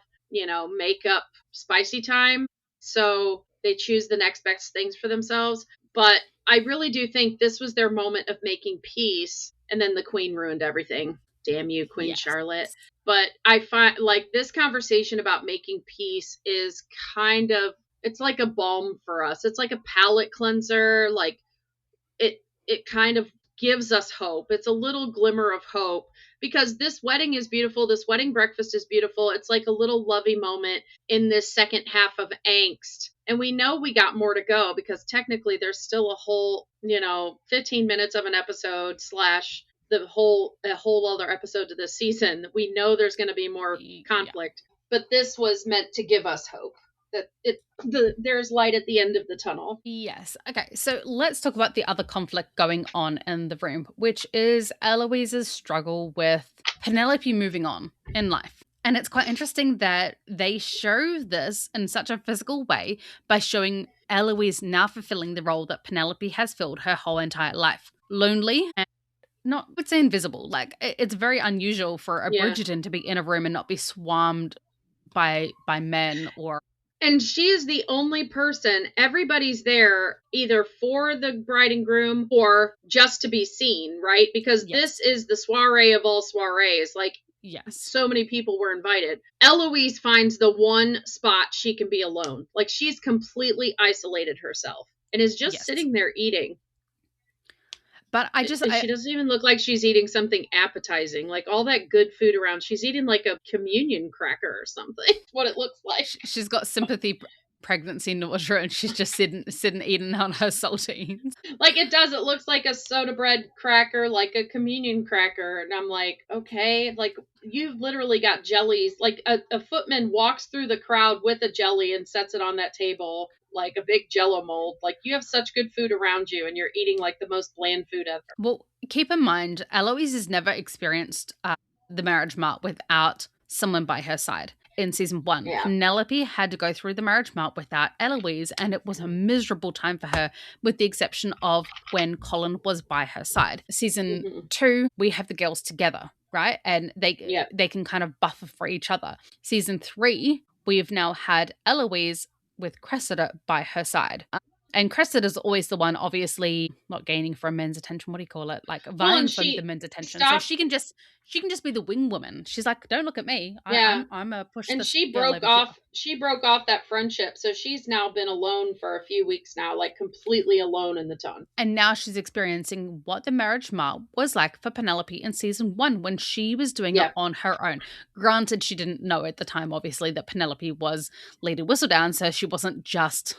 Speaker 2: makeup spicy time. So they choose the next best things for themselves. But I really do think this was their moment of making peace. And then the Queen ruined everything. Damn you, Queen Charlotte. But I find, like, this conversation about making peace is kind of, it's like a balm for us. It's like a palate cleanser. Like, it kind of gives us hope. It's a little glimmer of hope, because this wedding is beautiful. This wedding breakfast is beautiful. It's like a little lovey moment in this second half of angst. And we know we got more to go, because technically there's still a whole, 15 minutes of an episode / a whole other episode to this season. We know there's going to be more conflict, but this was meant to give us hope that there's light at the end of the tunnel.
Speaker 1: Yes. Okay, so let's talk about the other conflict going on in the room, which is Eloise's struggle with Penelope moving on in life. And it's quite interesting that they show this in such a physical way by showing Eloise now fulfilling the role that Penelope has filled her whole entire life. Lonely and not, I would say, invisible. Like, it's very unusual for a Bridgerton to be in a room and not be swarmed by men or
Speaker 2: And she is the only person, everybody's there either for the bride and groom or just to be seen, right? Because this is the soiree of all soirees. Like, so many people were invited. Eloise finds the one spot she can be alone. Like, she's completely isolated herself and is just sitting there eating.
Speaker 1: But
Speaker 2: she doesn't even look like she's eating something appetizing. Like, all that good food around. She's eating like a communion cracker or something. What it looks like.
Speaker 1: She's got sympathy pregnancy nausea and she's just sitting eating on her saltines.
Speaker 2: Like, it does. It looks like a soda bread cracker, like a communion cracker. And I'm like, okay, like, you've literally got jellies. Like, a footman walks through the crowd with a jelly and sets it on that table like a big Jello mold. Like, you have such good food around you and you're eating like the most bland food ever.
Speaker 1: Well, keep in mind, Eloise has never experienced the marriage mart without someone by her side. In season 1, Penelope had to go through the marriage mart without Eloise, and it was a miserable time for her, with the exception of when Polin was by her side. Season 2, we have the girls together, right? And they can kind of buffer for each other. Season 3, we've now had Eloise with Cressida by her side. And Cressida's always the one, obviously, not gaining from men's attention. What do you call it? Like, vying for the men's attention. So she can just be the wing woman. She's like, don't look at me. I'm a push.
Speaker 2: And she broke off that friendship. So she's now been alone for a few weeks now, like completely alone in the ton.
Speaker 1: And now she's experiencing what the marriage mart was like for Penelope in season 1 when she was doing it on her own. Granted, she didn't know at the time, obviously, that Penelope was Lady Whistledown. So she wasn't just,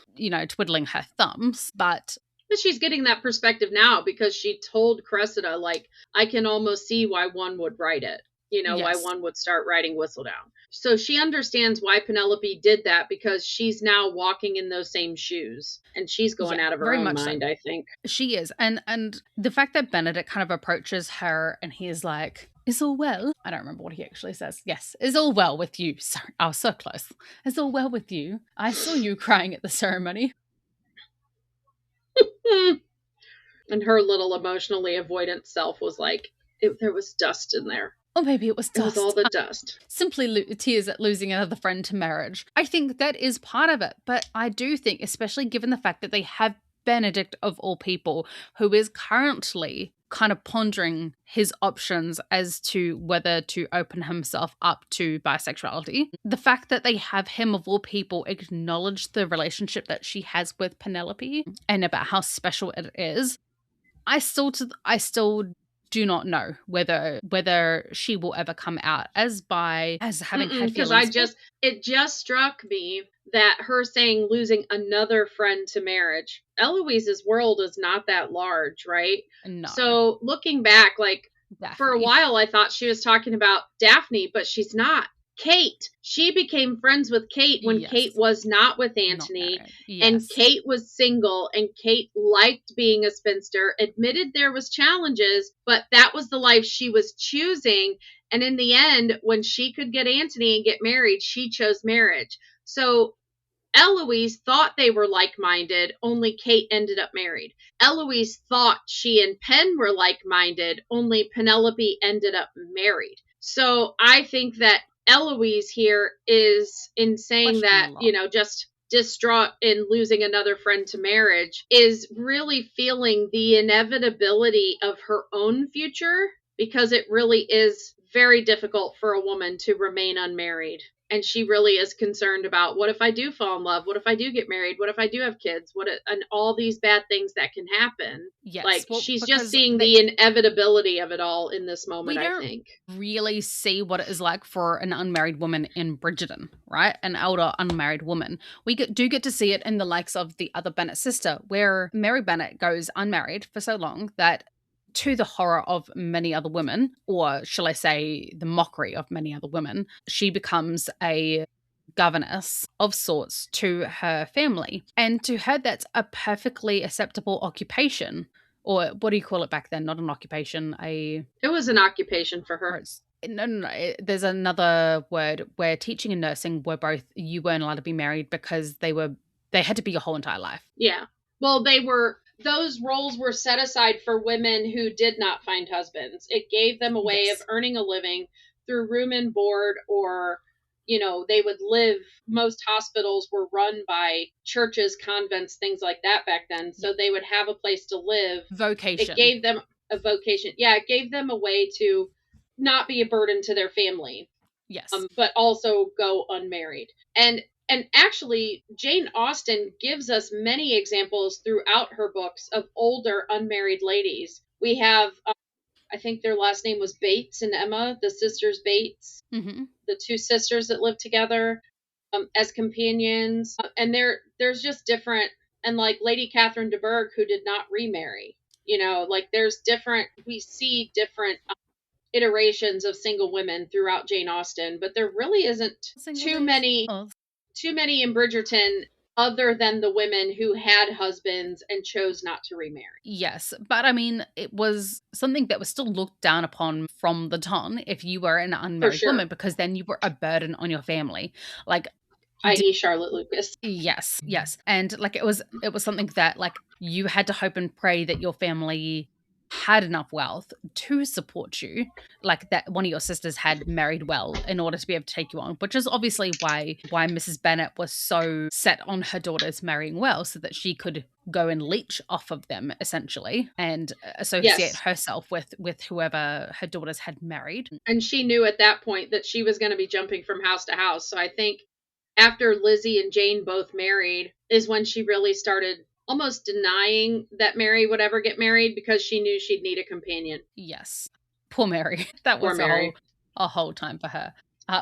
Speaker 1: twiddling her thumbs, but
Speaker 2: she's getting that perspective now because she told Cressida, like, I can almost see why one would write it, why one would start writing Whistledown. So she understands why Penelope did that because she's now walking in those same shoes and she's going out of her own mind, I think.
Speaker 1: She is. And the fact that Benedict kind of approaches her and he is like, is all well? I don't remember what he actually says. Yes, is all well with you? Sorry, I was so close. Is all well with you? I saw you crying at the ceremony.
Speaker 2: And her little emotionally avoidant self was like, there was dust in there.
Speaker 1: Or maybe it was dust.
Speaker 2: It was all the dust.
Speaker 1: Simply tears at losing another friend to marriage. I think that is part of it. But I do think, especially given the fact that they have Benedict of all people, who is currently kind of pondering his options as to whether to open himself up to bisexuality. The fact that they have him of all people acknowledge the relationship that she has with Penelope and about how special it is. I still do not know whether she will ever come out as having had feelings.
Speaker 2: Because it just struck me that her saying losing another friend to marriage, Eloise's world is not that large, right?
Speaker 1: No.
Speaker 2: So looking back, like,
Speaker 1: Daphne.
Speaker 2: For a while I thought she was talking about Daphne, but she's not. Kate. She became friends with Kate when Kate was not with Antony. And Kate was single, and Kate liked being a spinster, admitted there was challenges, but that was the life she was choosing. And in the end, when she could get Antony and get married, she chose marriage. So Eloise thought they were like-minded, only Kate ended up married. Eloise thought she and Penn were like-minded, only Penelope ended up married. So I think that Eloise here is in saying that, just distraught in losing another friend to marriage, is really feeling the inevitability of her own future, because it really is very difficult for a woman to remain unmarried. And she really is concerned about, what if I do fall in love? What if I do get married? What if I do have kids? And all these bad things that can happen.
Speaker 1: Yes.
Speaker 2: Like, she's just seeing the inevitability of it all in this moment, I think.
Speaker 1: Really see what it is like for an unmarried woman in Bridgerton, right? An older unmarried woman. We do get to see it in the likes of the other Bennet sister, where Mary Bennet goes unmarried for so long that, to the horror of many other women, or shall I say the mockery of many other women, she becomes a governess of sorts to her family. And to her, that's a perfectly acceptable occupation. Or what do you call it back then? Not an occupation,
Speaker 2: It was an occupation for her.
Speaker 1: No. There's another word where teaching and nursing were both, you weren't allowed to be married because they had to be your whole entire life.
Speaker 2: Yeah. Well, those roles were set aside for women who did not find husbands. It gave them a way of earning a living through room and board or, they would live, most hospitals were run by churches, convents, things like that back then. So they would have a place to live.
Speaker 1: Vocation.
Speaker 2: It gave them a vocation. Yeah, it gave them a way to not be a burden to their family.
Speaker 1: Yes.
Speaker 2: But also go unmarried. And actually, Jane Austen gives us many examples throughout her books of older unmarried ladies. We have, I think their last name was Bates and Emma, the sisters Bates, the two sisters that lived together as companions. And there's just different, and like Lady Catherine de Bourgh, who did not remarry. There's different, we see different iterations of single women throughout Jane Austen, but there really isn't too many in Bridgerton other than the women who had husbands and chose not to remarry.
Speaker 1: Yes, but I mean, it was something that was still looked down upon from the ton if you were an unmarried woman, because then you were a burden on your family. Like,
Speaker 2: i.e. Charlotte Lucas.
Speaker 1: Yes. And like it was something that like you had to hope and pray that your family had enough wealth to support you, like that one of your sisters had married well in order to be able to take you on, which is obviously why Mrs. Bennet was so set on her daughters marrying well, so that she could go and leech off of them essentially and associate herself with whoever her daughters had married.
Speaker 2: And she knew at that point that she was going to be jumping from house to house. So I think after Lizzie and Jane both married is when she really started almost denying that Mary would ever get married, because she knew she'd need a companion.
Speaker 1: Yes. Poor Mary. That was a whole time for her.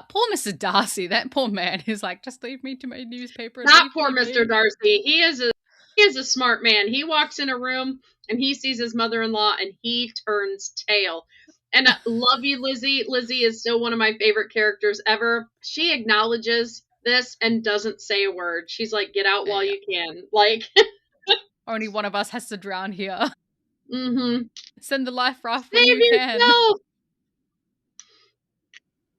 Speaker 1: Poor Mr. Darcy, that poor man who's like, just leave me to my newspaper.
Speaker 2: Not poor Mr. Darcy. He is a smart man. He walks in a room and he sees his mother-in-law and he turns tail. And I love you, Lizzie. Lizzie is still one of my favorite characters ever. She acknowledges this and doesn't say a word. She's like, get out while you can. Like...
Speaker 1: Only one of us has to drown here.
Speaker 2: Mm-hmm.
Speaker 1: Send the life raft when you can.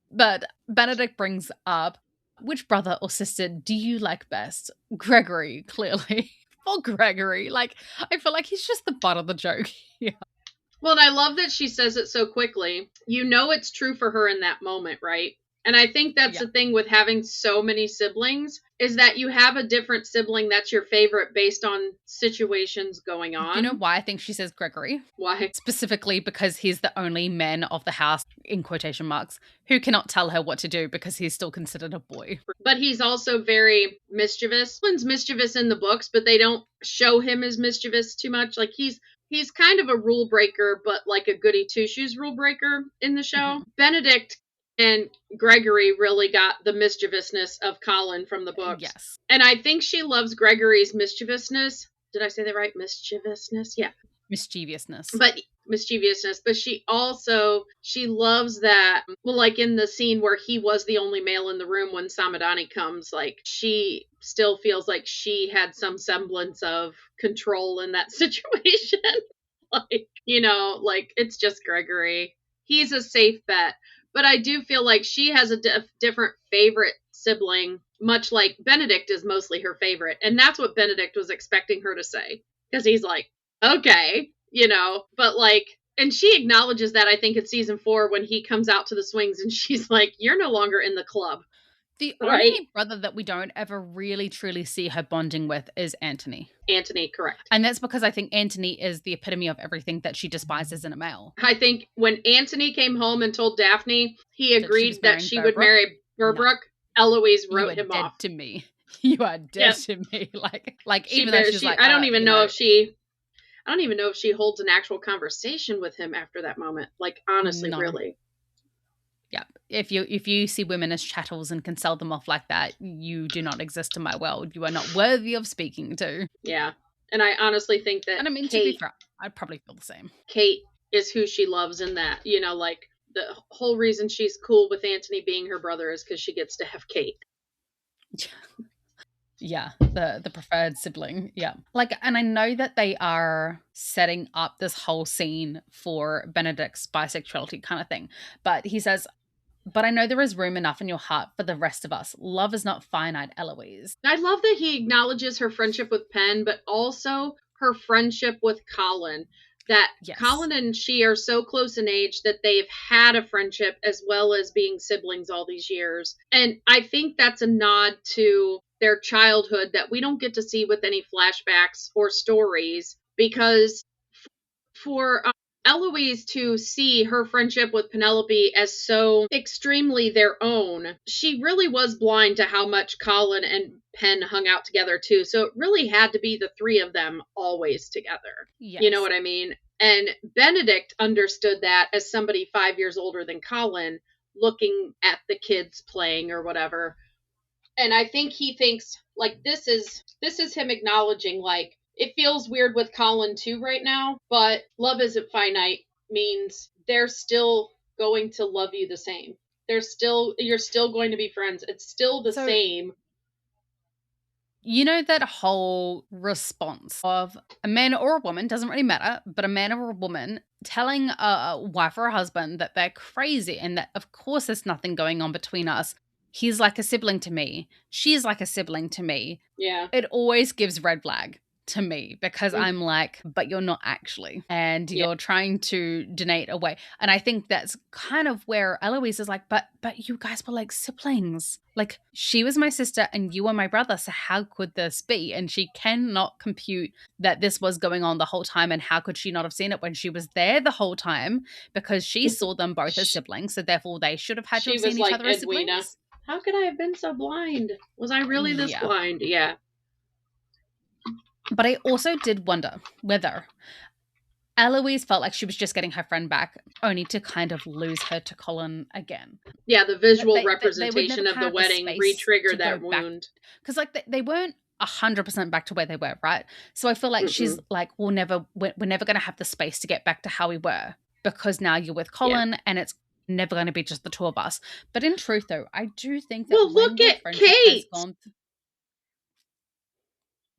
Speaker 1: But Benedict brings up, which brother or sister do you like best? Gregory, clearly. For Gregory. Like, I feel like he's just the butt of the joke here.
Speaker 2: Well, and I love that she says it so quickly. It's true for her in that moment, right? And I think that's the thing with having so many siblings, is that you have a different sibling that's your favorite based on situations going on.
Speaker 1: You know why I think she says Gregory?
Speaker 2: Why?
Speaker 1: Specifically because he's the only man of the house, in quotation marks, who cannot tell her what to do because he's still considered a boy.
Speaker 2: But he's also very mischievous. He's mischievous in the books, but they don't show him as mischievous too much. Like he's kind of a rule breaker, but like a goody two-shoes rule breaker in the show. Mm-hmm. Benedict and Gregory really got the mischievousness of Colin from the books.
Speaker 1: Yes.
Speaker 2: And I think she loves Gregory's mischievousness. Did I say that right? Mischievousness? Yeah.
Speaker 1: Mischievousness.
Speaker 2: But she loves that, well, like in the scene where he was the only male in the room when Samadani comes, like she still feels like she had some semblance of control in that situation. Like it's just Gregory. He's a safe bet. But I do feel like she has a different favorite sibling, much like Benedict is mostly her favorite. And that's what Benedict was expecting her to say. Because he's like, okay, but like, and she acknowledges that, I think, in season 4 when he comes out to the swings and she's like, you're no longer in the club.
Speaker 1: The only brother that we don't ever really truly see her bonding with is Anthony.
Speaker 2: Anthony, correct.
Speaker 1: And that's because I think Anthony is the epitome of everything that she despises in a male.
Speaker 2: I think when Anthony came home and told Daphne he agreed that she would marry Berbrook, Eloise wrote him off.
Speaker 1: To me. You are dead to me. Like even though she's like,
Speaker 2: I don't even know if she holds an actual conversation with him after that moment. Like, honestly, really.
Speaker 1: Yeah. If you see women as chattels and can sell them off like that, you do not exist in my world. You are not worthy of speaking to.
Speaker 2: Yeah. And I honestly think that,
Speaker 1: and I mean, Kate, to be fair, I'd probably feel the same.
Speaker 2: Kate is who she loves in that, like the whole reason she's cool with Anthony being her brother is because she gets to have Kate.
Speaker 1: Yeah, the preferred sibling. Yeah. Like, and I know that they are setting up this whole scene for Benedict's bisexuality kind of thing. But he says, but I know there is room enough in your heart for the rest of us. Love is not finite, Eloise.
Speaker 2: I love that he acknowledges her friendship with Penn, but also her friendship with Colin. that
Speaker 1: Yes.
Speaker 2: Colin and she are so close in age that they've had a friendship as well as being siblings all these years. And I think that's a nod to their childhood that we don't get to see with any flashbacks or stories, because for Eloise to see her friendship with Penelope as so extremely their own, she really was blind to how much Colin and Penn hung out together too. So it really had to be the three of them always together.
Speaker 1: Yes.
Speaker 2: You know what I mean? And Benedict understood that as somebody 5 years older than Colin, looking at the kids playing or whatever. And I think he thinks like this is him acknowledging like it feels weird with Colin too right now, but love isn't finite means they're still going to love you the same. You're still going to be friends. It's still the same.
Speaker 1: You know that whole response of a man or a woman, doesn't really matter, but a man or a woman telling a wife or a husband that they're crazy and that of course there's nothing going on between us. He's like a sibling to me. She's like a sibling to me.
Speaker 2: Yeah.
Speaker 1: It always gives red flag to me because I'm like, but you're not actually. And you're trying to donate away. And I think that's kind of where Eloise is like, but you guys were like siblings. Like she was my sister and you were my brother. So how could this be? And she cannot compute that this was going on the whole time. And how could she not have seen it when she was there the whole time? Because she saw them both as siblings. So therefore they should have had to have seen each other as siblings.
Speaker 2: How could I have been so blind? Was I really this blind? Yeah.
Speaker 1: But I also did wonder whether Eloise felt like she was just getting her friend back, only to kind of lose her to Colin again.
Speaker 2: Yeah, the visual representation of the wedding re-triggered that wound.
Speaker 1: Because like they weren't 100% back to where they were, right? So I feel like she's like, we're never going to have the space to get back to how we were, because now you're with Colin and it's never going to be just the two of us. But in truth, though, I do think that
Speaker 2: look at Kate.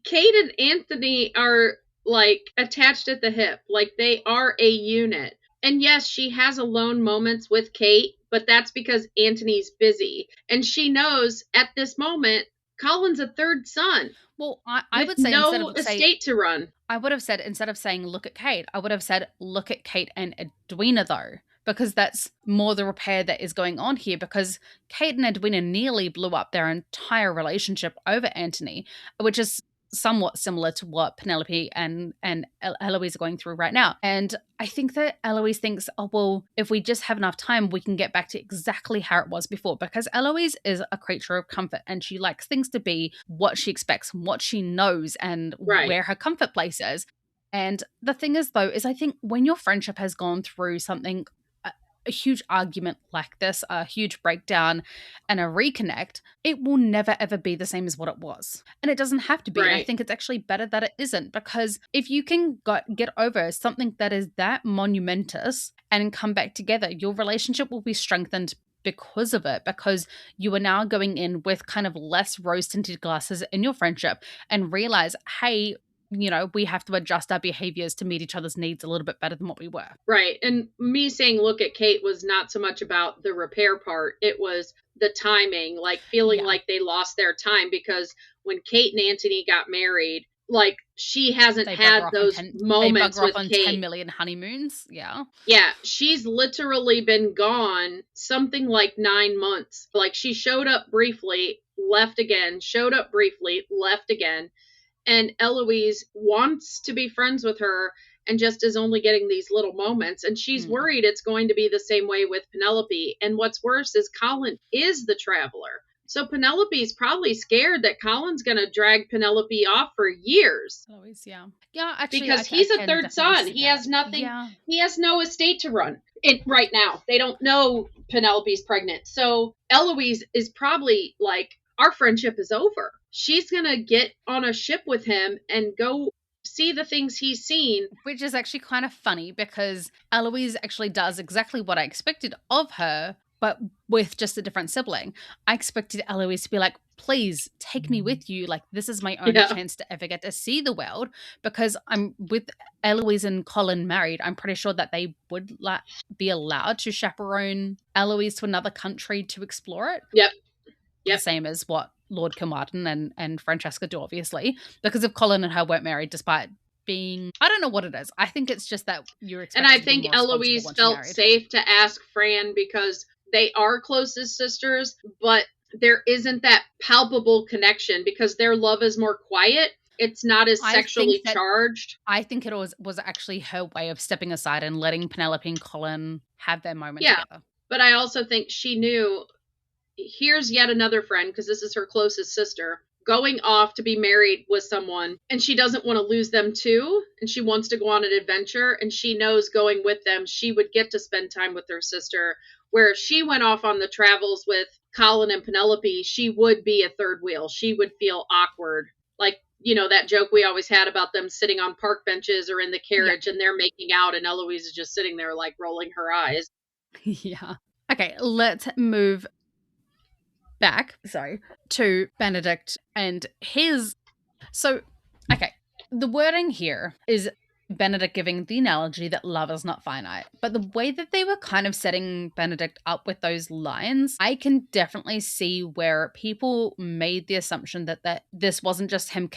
Speaker 2: Kate and Anthony are like attached at the hip, like they are a unit. And yes, she has alone moments with Kate, but that's because Anthony's busy. And she knows at this moment, Colin's a third son.
Speaker 1: Well, I would say
Speaker 2: no estate to run.
Speaker 1: I would have said, instead of saying look at Kate, I would have said look at Kate and Edwina though. Because that's more the repair that is going on here, because Kate and Edwina nearly blew up their entire relationship over Anthony, which is somewhat similar to what Penelope and Eloise are going through right now. And I think that Eloise thinks, oh, well, if we just have enough time, we can get back to exactly how it was before, because Eloise is a creature of comfort and she likes things to be what she expects and what she knows and where her comfort place is. And the thing is, though, is I think when your friendship has gone through something, a huge argument like this, a huge breakdown and a reconnect, it will never ever be the same as what it was. And it doesn't have to be. And I think it's actually better that it isn't, because if you can get over something that is that monumentous and come back together, your relationship will be strengthened because of it, because you are now going in with kind of less rose-tinted glasses in your friendship and realize, hey, you know, we have to adjust our behaviors to meet each other's needs a little bit better than what we were.
Speaker 2: Right. And me saying look at Kate was not so much about the repair part. It was the timing, like feeling like they lost their time, because when Kate and Anthony got married, like she hasn't had those moments with
Speaker 1: on
Speaker 2: Kate.
Speaker 1: 10 million honeymoons. Yeah.
Speaker 2: Yeah. She's literally been gone something like 9 months. Like she showed up briefly, left again, showed up briefly, left again. And Eloise wants to be friends with her and just is only getting these little moments. And she's worried it's going to be the same way with Penelope. And what's worse is Colin is the traveler. So Penelope's probably scared that Colin's going to drag Penelope off for years.
Speaker 1: Eloise, yeah. Yeah, actually.
Speaker 2: Because he's a third son. He has nothing. Yeah. He has no estate to run right now. They don't know Penelope's pregnant. So Eloise is probably like, our friendship is over. She's going to get on a ship with him and go see the things he's seen.
Speaker 1: Which is actually kind of funny, because Eloise actually does exactly what I expected of her, but with just a different sibling. I expected Eloise to be like, please take me with you. Like, this is my only chance to ever get to see the world, because I'm with Eloise and Colin married. I'm pretty sure that they would be allowed to chaperone Eloise to another country to explore it.
Speaker 2: Yep.
Speaker 1: The same as what Lord Kilmartin and Francesca do, obviously, because if Colin and her weren't married, despite being, I don't know what it is. I think it's just that you're
Speaker 2: And
Speaker 1: expected
Speaker 2: I
Speaker 1: to be
Speaker 2: think
Speaker 1: more responsible
Speaker 2: Eloise
Speaker 1: once you're
Speaker 2: felt
Speaker 1: married.
Speaker 2: safe to ask Fran because they are closest sisters, but there isn't that palpable connection because their love is more quiet. It's not as sexually charged.
Speaker 1: I think it was actually her way of stepping aside and letting Penelope and Colin have their moment
Speaker 2: Yeah,
Speaker 1: together.
Speaker 2: but I also think she knew, here's yet another friend, because this is her closest sister, going off to be married with someone, and she doesn't want to lose them too, and she wants to go on an adventure, and she knows going with them, she would get to spend time with her sister, where if she went off on the travels with Colin and Penelope, she would be a third wheel. She would feel awkward. Like, you know, that joke we always had about them sitting on park benches or in the carriage, and they're making out, and Eloise is just sitting there, like, rolling her eyes.
Speaker 1: Yeah. Okay, let's move back, to Benedict and his. So, okay, the wording here is Benedict giving the analogy that love is not finite. But the way that they were kind of setting Benedict up with those lines, I can definitely see where people made the assumption that this wasn't just him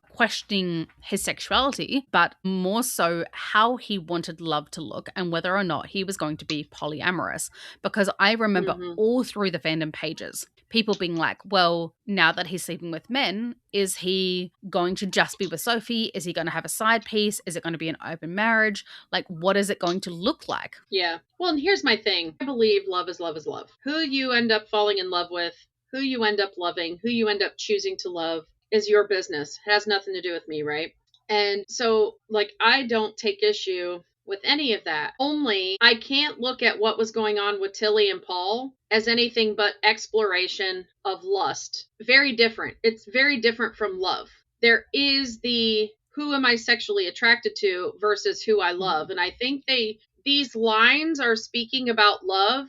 Speaker 1: questioning his sexuality, but more so how he wanted love to look and whether or not he was going to be polyamorous. Because I remember all through the fandom pages, people being like, well, now that he's sleeping with men, is he going to just be with Sophie? Is he going to have a side piece? Is it going to be an open marriage? Like, what is it going to look like?
Speaker 2: Yeah. Well, and here's my thing. I believe love is love is love. Who you end up falling in love with, who you end up loving, who you end up choosing to love is your business. It has nothing to do with me, right? And so, like, I don't take issue with any of that. Only I can't look at what was going on with Tilly and Paul as anything but exploration of lust. Very different. It's very different from love. There is the who am I sexually attracted to versus who I love. And I think these lines are speaking about love.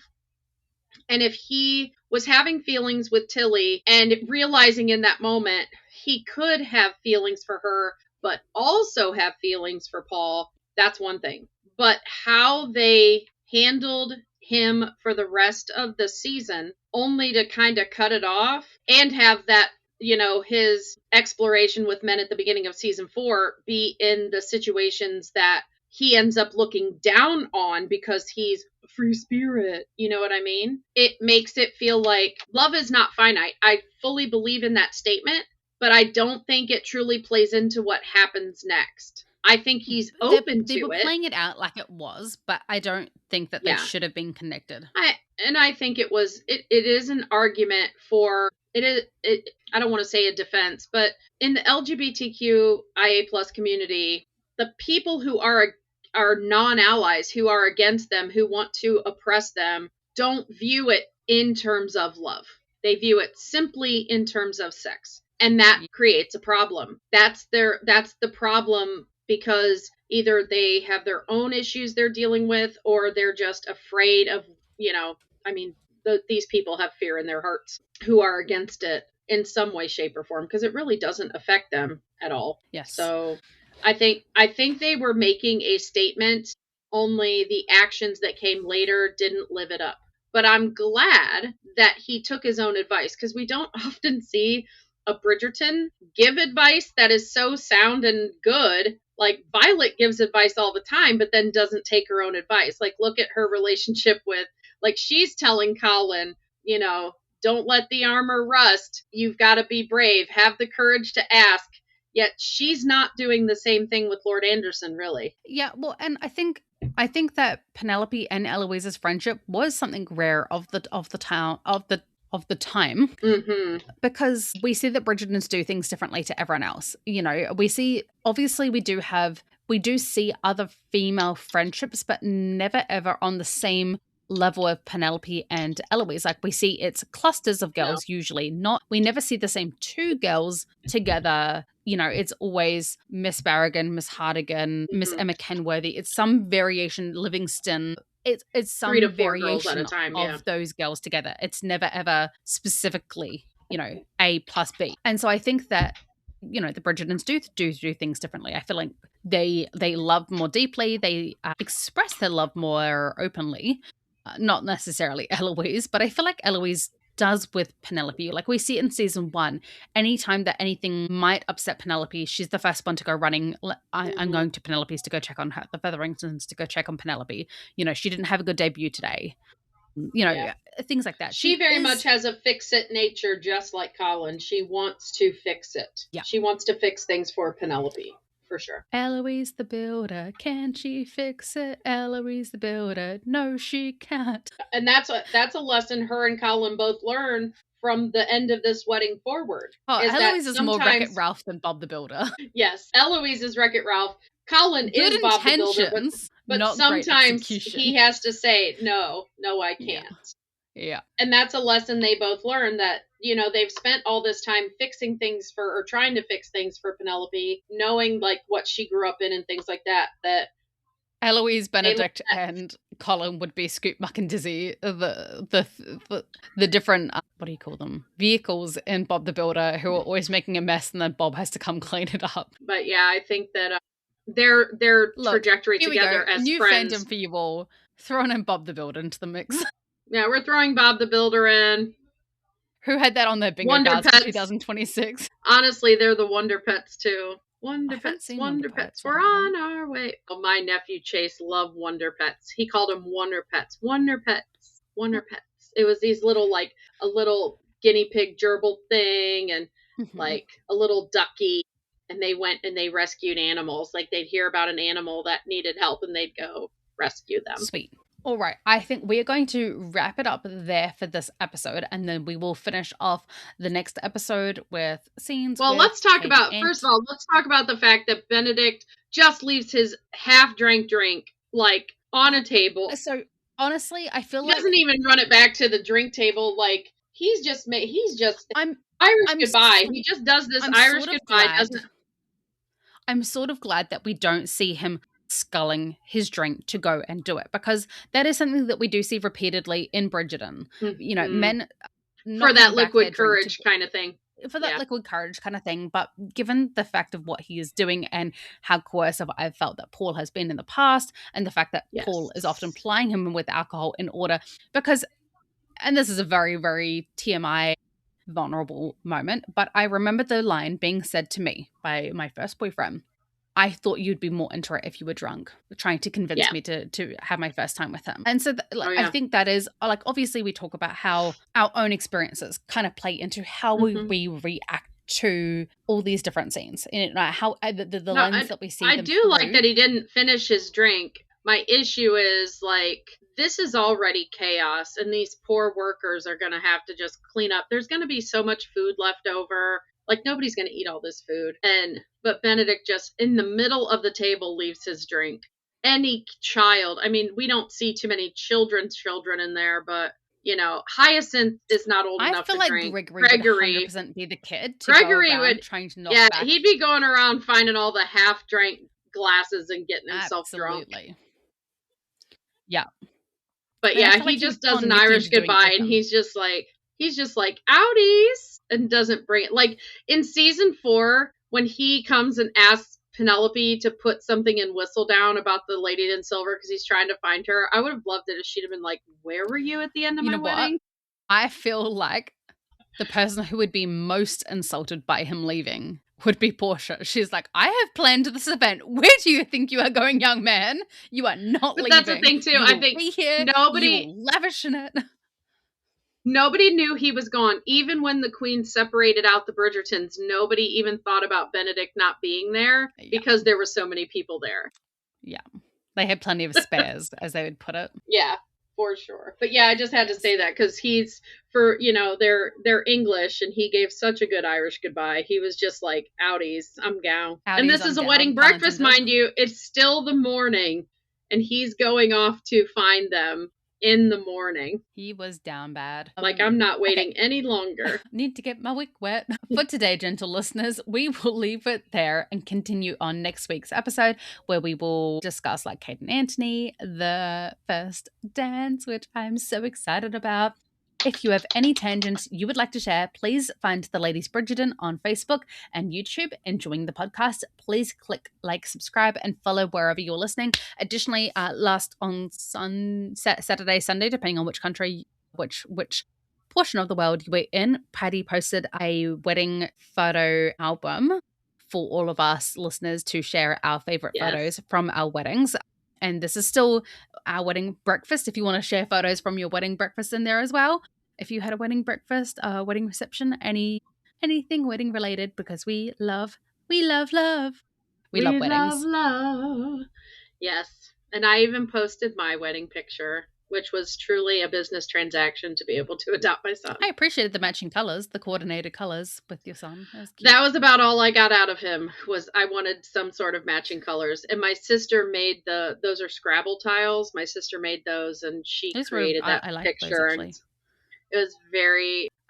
Speaker 2: And if he was having feelings with Tilly and realizing in that moment he could have feelings for her, but also have feelings for Paul, that's one thing. But how they handled him for the rest of the season, only to kind of cut it off and have that, you know, his exploration with men at the beginning of season 4 be in the situations that he ends up looking down on because he's free spirit. You know what I mean? It makes it feel like love is not finite. I fully believe in that statement, but I don't think it truly plays into what happens next. I think he's open to it.
Speaker 1: They were playing it out like it was, but I don't think that they should have been connected.
Speaker 2: I think it is an argument for it. I don't want to say a defense, but in the LGBTQIA plus community, the people who are non-allies, who are against them, who want to oppress them, don't view it in terms of love. They view it simply in terms of sex. And that creates a problem. That's the problem, because either they have their own issues they're dealing with, or they're just afraid of, you know, I mean, these people have fear in their hearts who are against it in some way, shape, or form, because it really doesn't affect them at all.
Speaker 1: Yes.
Speaker 2: So I think they were making a statement, only the actions that came later didn't live it up. But I'm glad that he took his own advice, because we don't often see a Bridgerton give advice that is so sound and good. Like, Violet gives advice all the time, but then doesn't take her own advice. Like, look at her relationship with, like, she's telling Colin, you know, don't let the armor rust. You've got to be brave. Have the courage to ask. Yet she's not doing the same thing with Lord Anderson, really.
Speaker 1: Yeah, well, and I think that Penelope and Eloise's friendship was something rare of the time, because we see that Bridgertons do things differently to everyone else. You know, we see, obviously we do see other female friendships, but never ever on the same level of Penelope and Eloise. Like, we see it's clusters of girls, usually. We never see the same two girls together. You know, it's always Miss Barrigan, Miss Hardigan, Miss Emma Kenworthy. It's some variation, Livingston. It's some
Speaker 2: 3 to 4
Speaker 1: variation
Speaker 2: girls at a time,
Speaker 1: of those girls together. It's never ever specifically, you know, A plus B. And so I think that, you know, the Bridgertons do things differently. I feel like they love more deeply. They express their love more openly. Not necessarily Eloise, but I feel like Eloise does with Penelope. Like we see it in season 1. Anytime that anything might upset Penelope, she's the first one to go running. I'm going to Penelope's to go check on her, the Featheringtons to go check on Penelope. She didn't have a good debut today. Things like that.
Speaker 2: She very much has a fix-it nature, just like Colin. She wants to fix it.
Speaker 1: Yeah.
Speaker 2: She wants to fix things for Penelope, for sure.
Speaker 1: Eloise the builder, can she fix it? Eloise the builder, no, she can't.
Speaker 2: And that's a lesson her and Colin both learn from the end of this wedding forward.
Speaker 1: Eloise is more Wreck-It Ralph than Bob the Builder.
Speaker 2: Yes, Eloise is Wreck-It Ralph. Colin is Bob the Builder, but sometimes he has to say, no, I can't.
Speaker 1: Yeah.
Speaker 2: And that's a lesson they both learned, that, they've spent all this time fixing things or trying to fix things for Penelope, knowing like what she grew up in and things like that
Speaker 1: Eloise, Benedict, and Colin would be Scoop, Muck, and Dizzy, the different, what do you call them, vehicles in Bob the Builder, who are always making a mess, and then Bob has to come clean it up.
Speaker 2: But yeah, I think that their trajectory together as
Speaker 1: new
Speaker 2: friends.
Speaker 1: New fandom for you all. Throwing in Bob the Builder into the mix.
Speaker 2: Yeah, we're throwing Bob the Builder in.
Speaker 1: Who had that on their bingo
Speaker 2: Wonder
Speaker 1: cards
Speaker 2: Pets.
Speaker 1: for 2026?
Speaker 2: Honestly, they're the Wonder Pets too. Wonder Pets, we're on our way. Oh, my nephew Chase loved Wonder Pets. He called them Wonder Pets. Wonder Pets. Wonder Pets. It was these little, like, a little guinea pig gerbil thing and like a little ducky. And they went and they rescued animals. Like, they'd hear about an animal that needed help and they'd go rescue them.
Speaker 1: Sweet. All right, I think we are going to wrap it up there for this episode, and then we will finish off the next episode with scenes.
Speaker 2: Well, let's talk about, first of all, let's talk about the fact that Benedict just leaves his half-drank drink, like, on a table.
Speaker 1: So, honestly, I feel
Speaker 2: he doesn't even run it back to the drink table. Like, Irish goodbye. He just does this Irish goodbye.
Speaker 1: I'm sort of glad that we don't see him sculling his drink to go and do it, because that is something that we do see repeatedly in Bridgerton. Men
Speaker 2: for that liquid courage kind of thing.
Speaker 1: Liquid courage kind of thing. But given the fact of what he is doing and how coercive I've felt that Paul has been in the past, and the fact that Paul is often plying him with alcohol in order, because, and this is a very, very TMI vulnerable moment, but I remember the line being said to me by my first boyfriend: I thought you'd be more into it if you were drunk, trying to convince me to have my first time with him. And so I think that is, like, obviously we talk about how our own experiences kind of play into how we react to all these different scenes. How the lens that we see
Speaker 2: I
Speaker 1: them
Speaker 2: do
Speaker 1: through.
Speaker 2: like that he didn't finish his drink. My issue is, like, this is already chaos, and these poor workers are going to have to just clean up. There's going to be so much food left over. Like, nobody's going to eat all this food. But Benedict just, in the middle of the table, leaves his drink. Any child, I mean, we don't see too many children in there, but, Hyacinth is not old enough to drink. I feel like
Speaker 1: Gregory would 100% be the kid to
Speaker 2: Gregory
Speaker 1: go
Speaker 2: would,
Speaker 1: trying to knock back.
Speaker 2: He'd be going around finding all the half-drank glasses and getting himself drunk.
Speaker 1: Yeah.
Speaker 2: But he just does an Irish goodbye, and he's just like, outies, and doesn't bring it. Like, in season 4, when he comes and asks Penelope to put something in Whistledown about the Lady in Silver because he's trying to find her, I would have loved it if she'd have been like, where were you at the end of my wedding?
Speaker 1: I feel like the person who would be most insulted by him leaving would be Portia. She's like, I have planned this event. Where do you think you are going, young man? You are not leaving.
Speaker 2: That's the thing, too. I think
Speaker 1: nobody lavish in it.
Speaker 2: Nobody knew he was gone. Even when the Queen separated out the Bridgertons, nobody even thought about Benedict not being there because there were so many people there.
Speaker 1: Yeah. They had plenty of spares, as they would put it.
Speaker 2: Yeah, for sure. But I just had to say that because he's, they're English, and he gave such a good Irish goodbye. He was just like, outies, I'm gown. And this is a wedding breakfast, mind you. It's still the morning, and he's going off to find them in the morning.
Speaker 1: He was down bad.
Speaker 2: Like, I'm not waiting any longer.
Speaker 1: Need to get my wick wet. For today, gentle listeners, we will leave it there and continue on next week's episode, where we will discuss, like, Kate and Anthony, the first dance, which I'm so excited about. If you have any tangents you would like to share, please find the Ladies Bridgerton on Facebook and YouTube. Enjoying the podcast, please click like, subscribe, and follow wherever you're listening. Additionally, last on Saturday, Sunday, depending on which country, which portion of the world you were in, Patty posted a wedding photo album for all of us listeners to share our favorite photos from our weddings. And this is still our wedding breakfast. If you want to share photos from your wedding breakfast in there as well. If you had a wedding breakfast, a wedding reception, anything wedding related, because we love love. We love weddings.
Speaker 2: Love. Yes. And I even posted my wedding picture, which was truly a business transaction to be able to adopt my son.
Speaker 1: I appreciated the matching colors, the coordinated colors with your son.
Speaker 2: That was about all I got out of him. Was I wanted some sort of matching colors, and my sister made those are Scrabble tiles. My sister made those, and she created that picture. And it was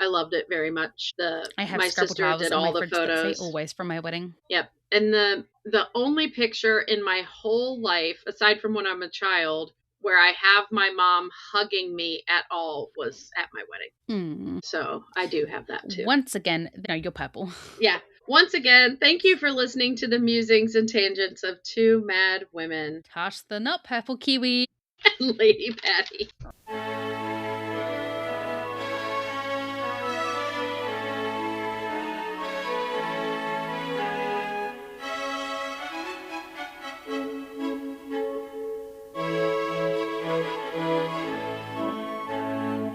Speaker 2: I loved it very much. My sister did all the photos.
Speaker 1: Always from my wedding.
Speaker 2: Yep. And the only picture in my whole life, aside from when I'm a child, where I have my mom hugging me at all was at my wedding. So I do have that too.
Speaker 1: Once again, you're purple.
Speaker 2: Yeah. Once again, thank you for listening to the musings and tangents of two mad women.
Speaker 1: Tosh the not purple kiwi.
Speaker 2: And Lady Patty.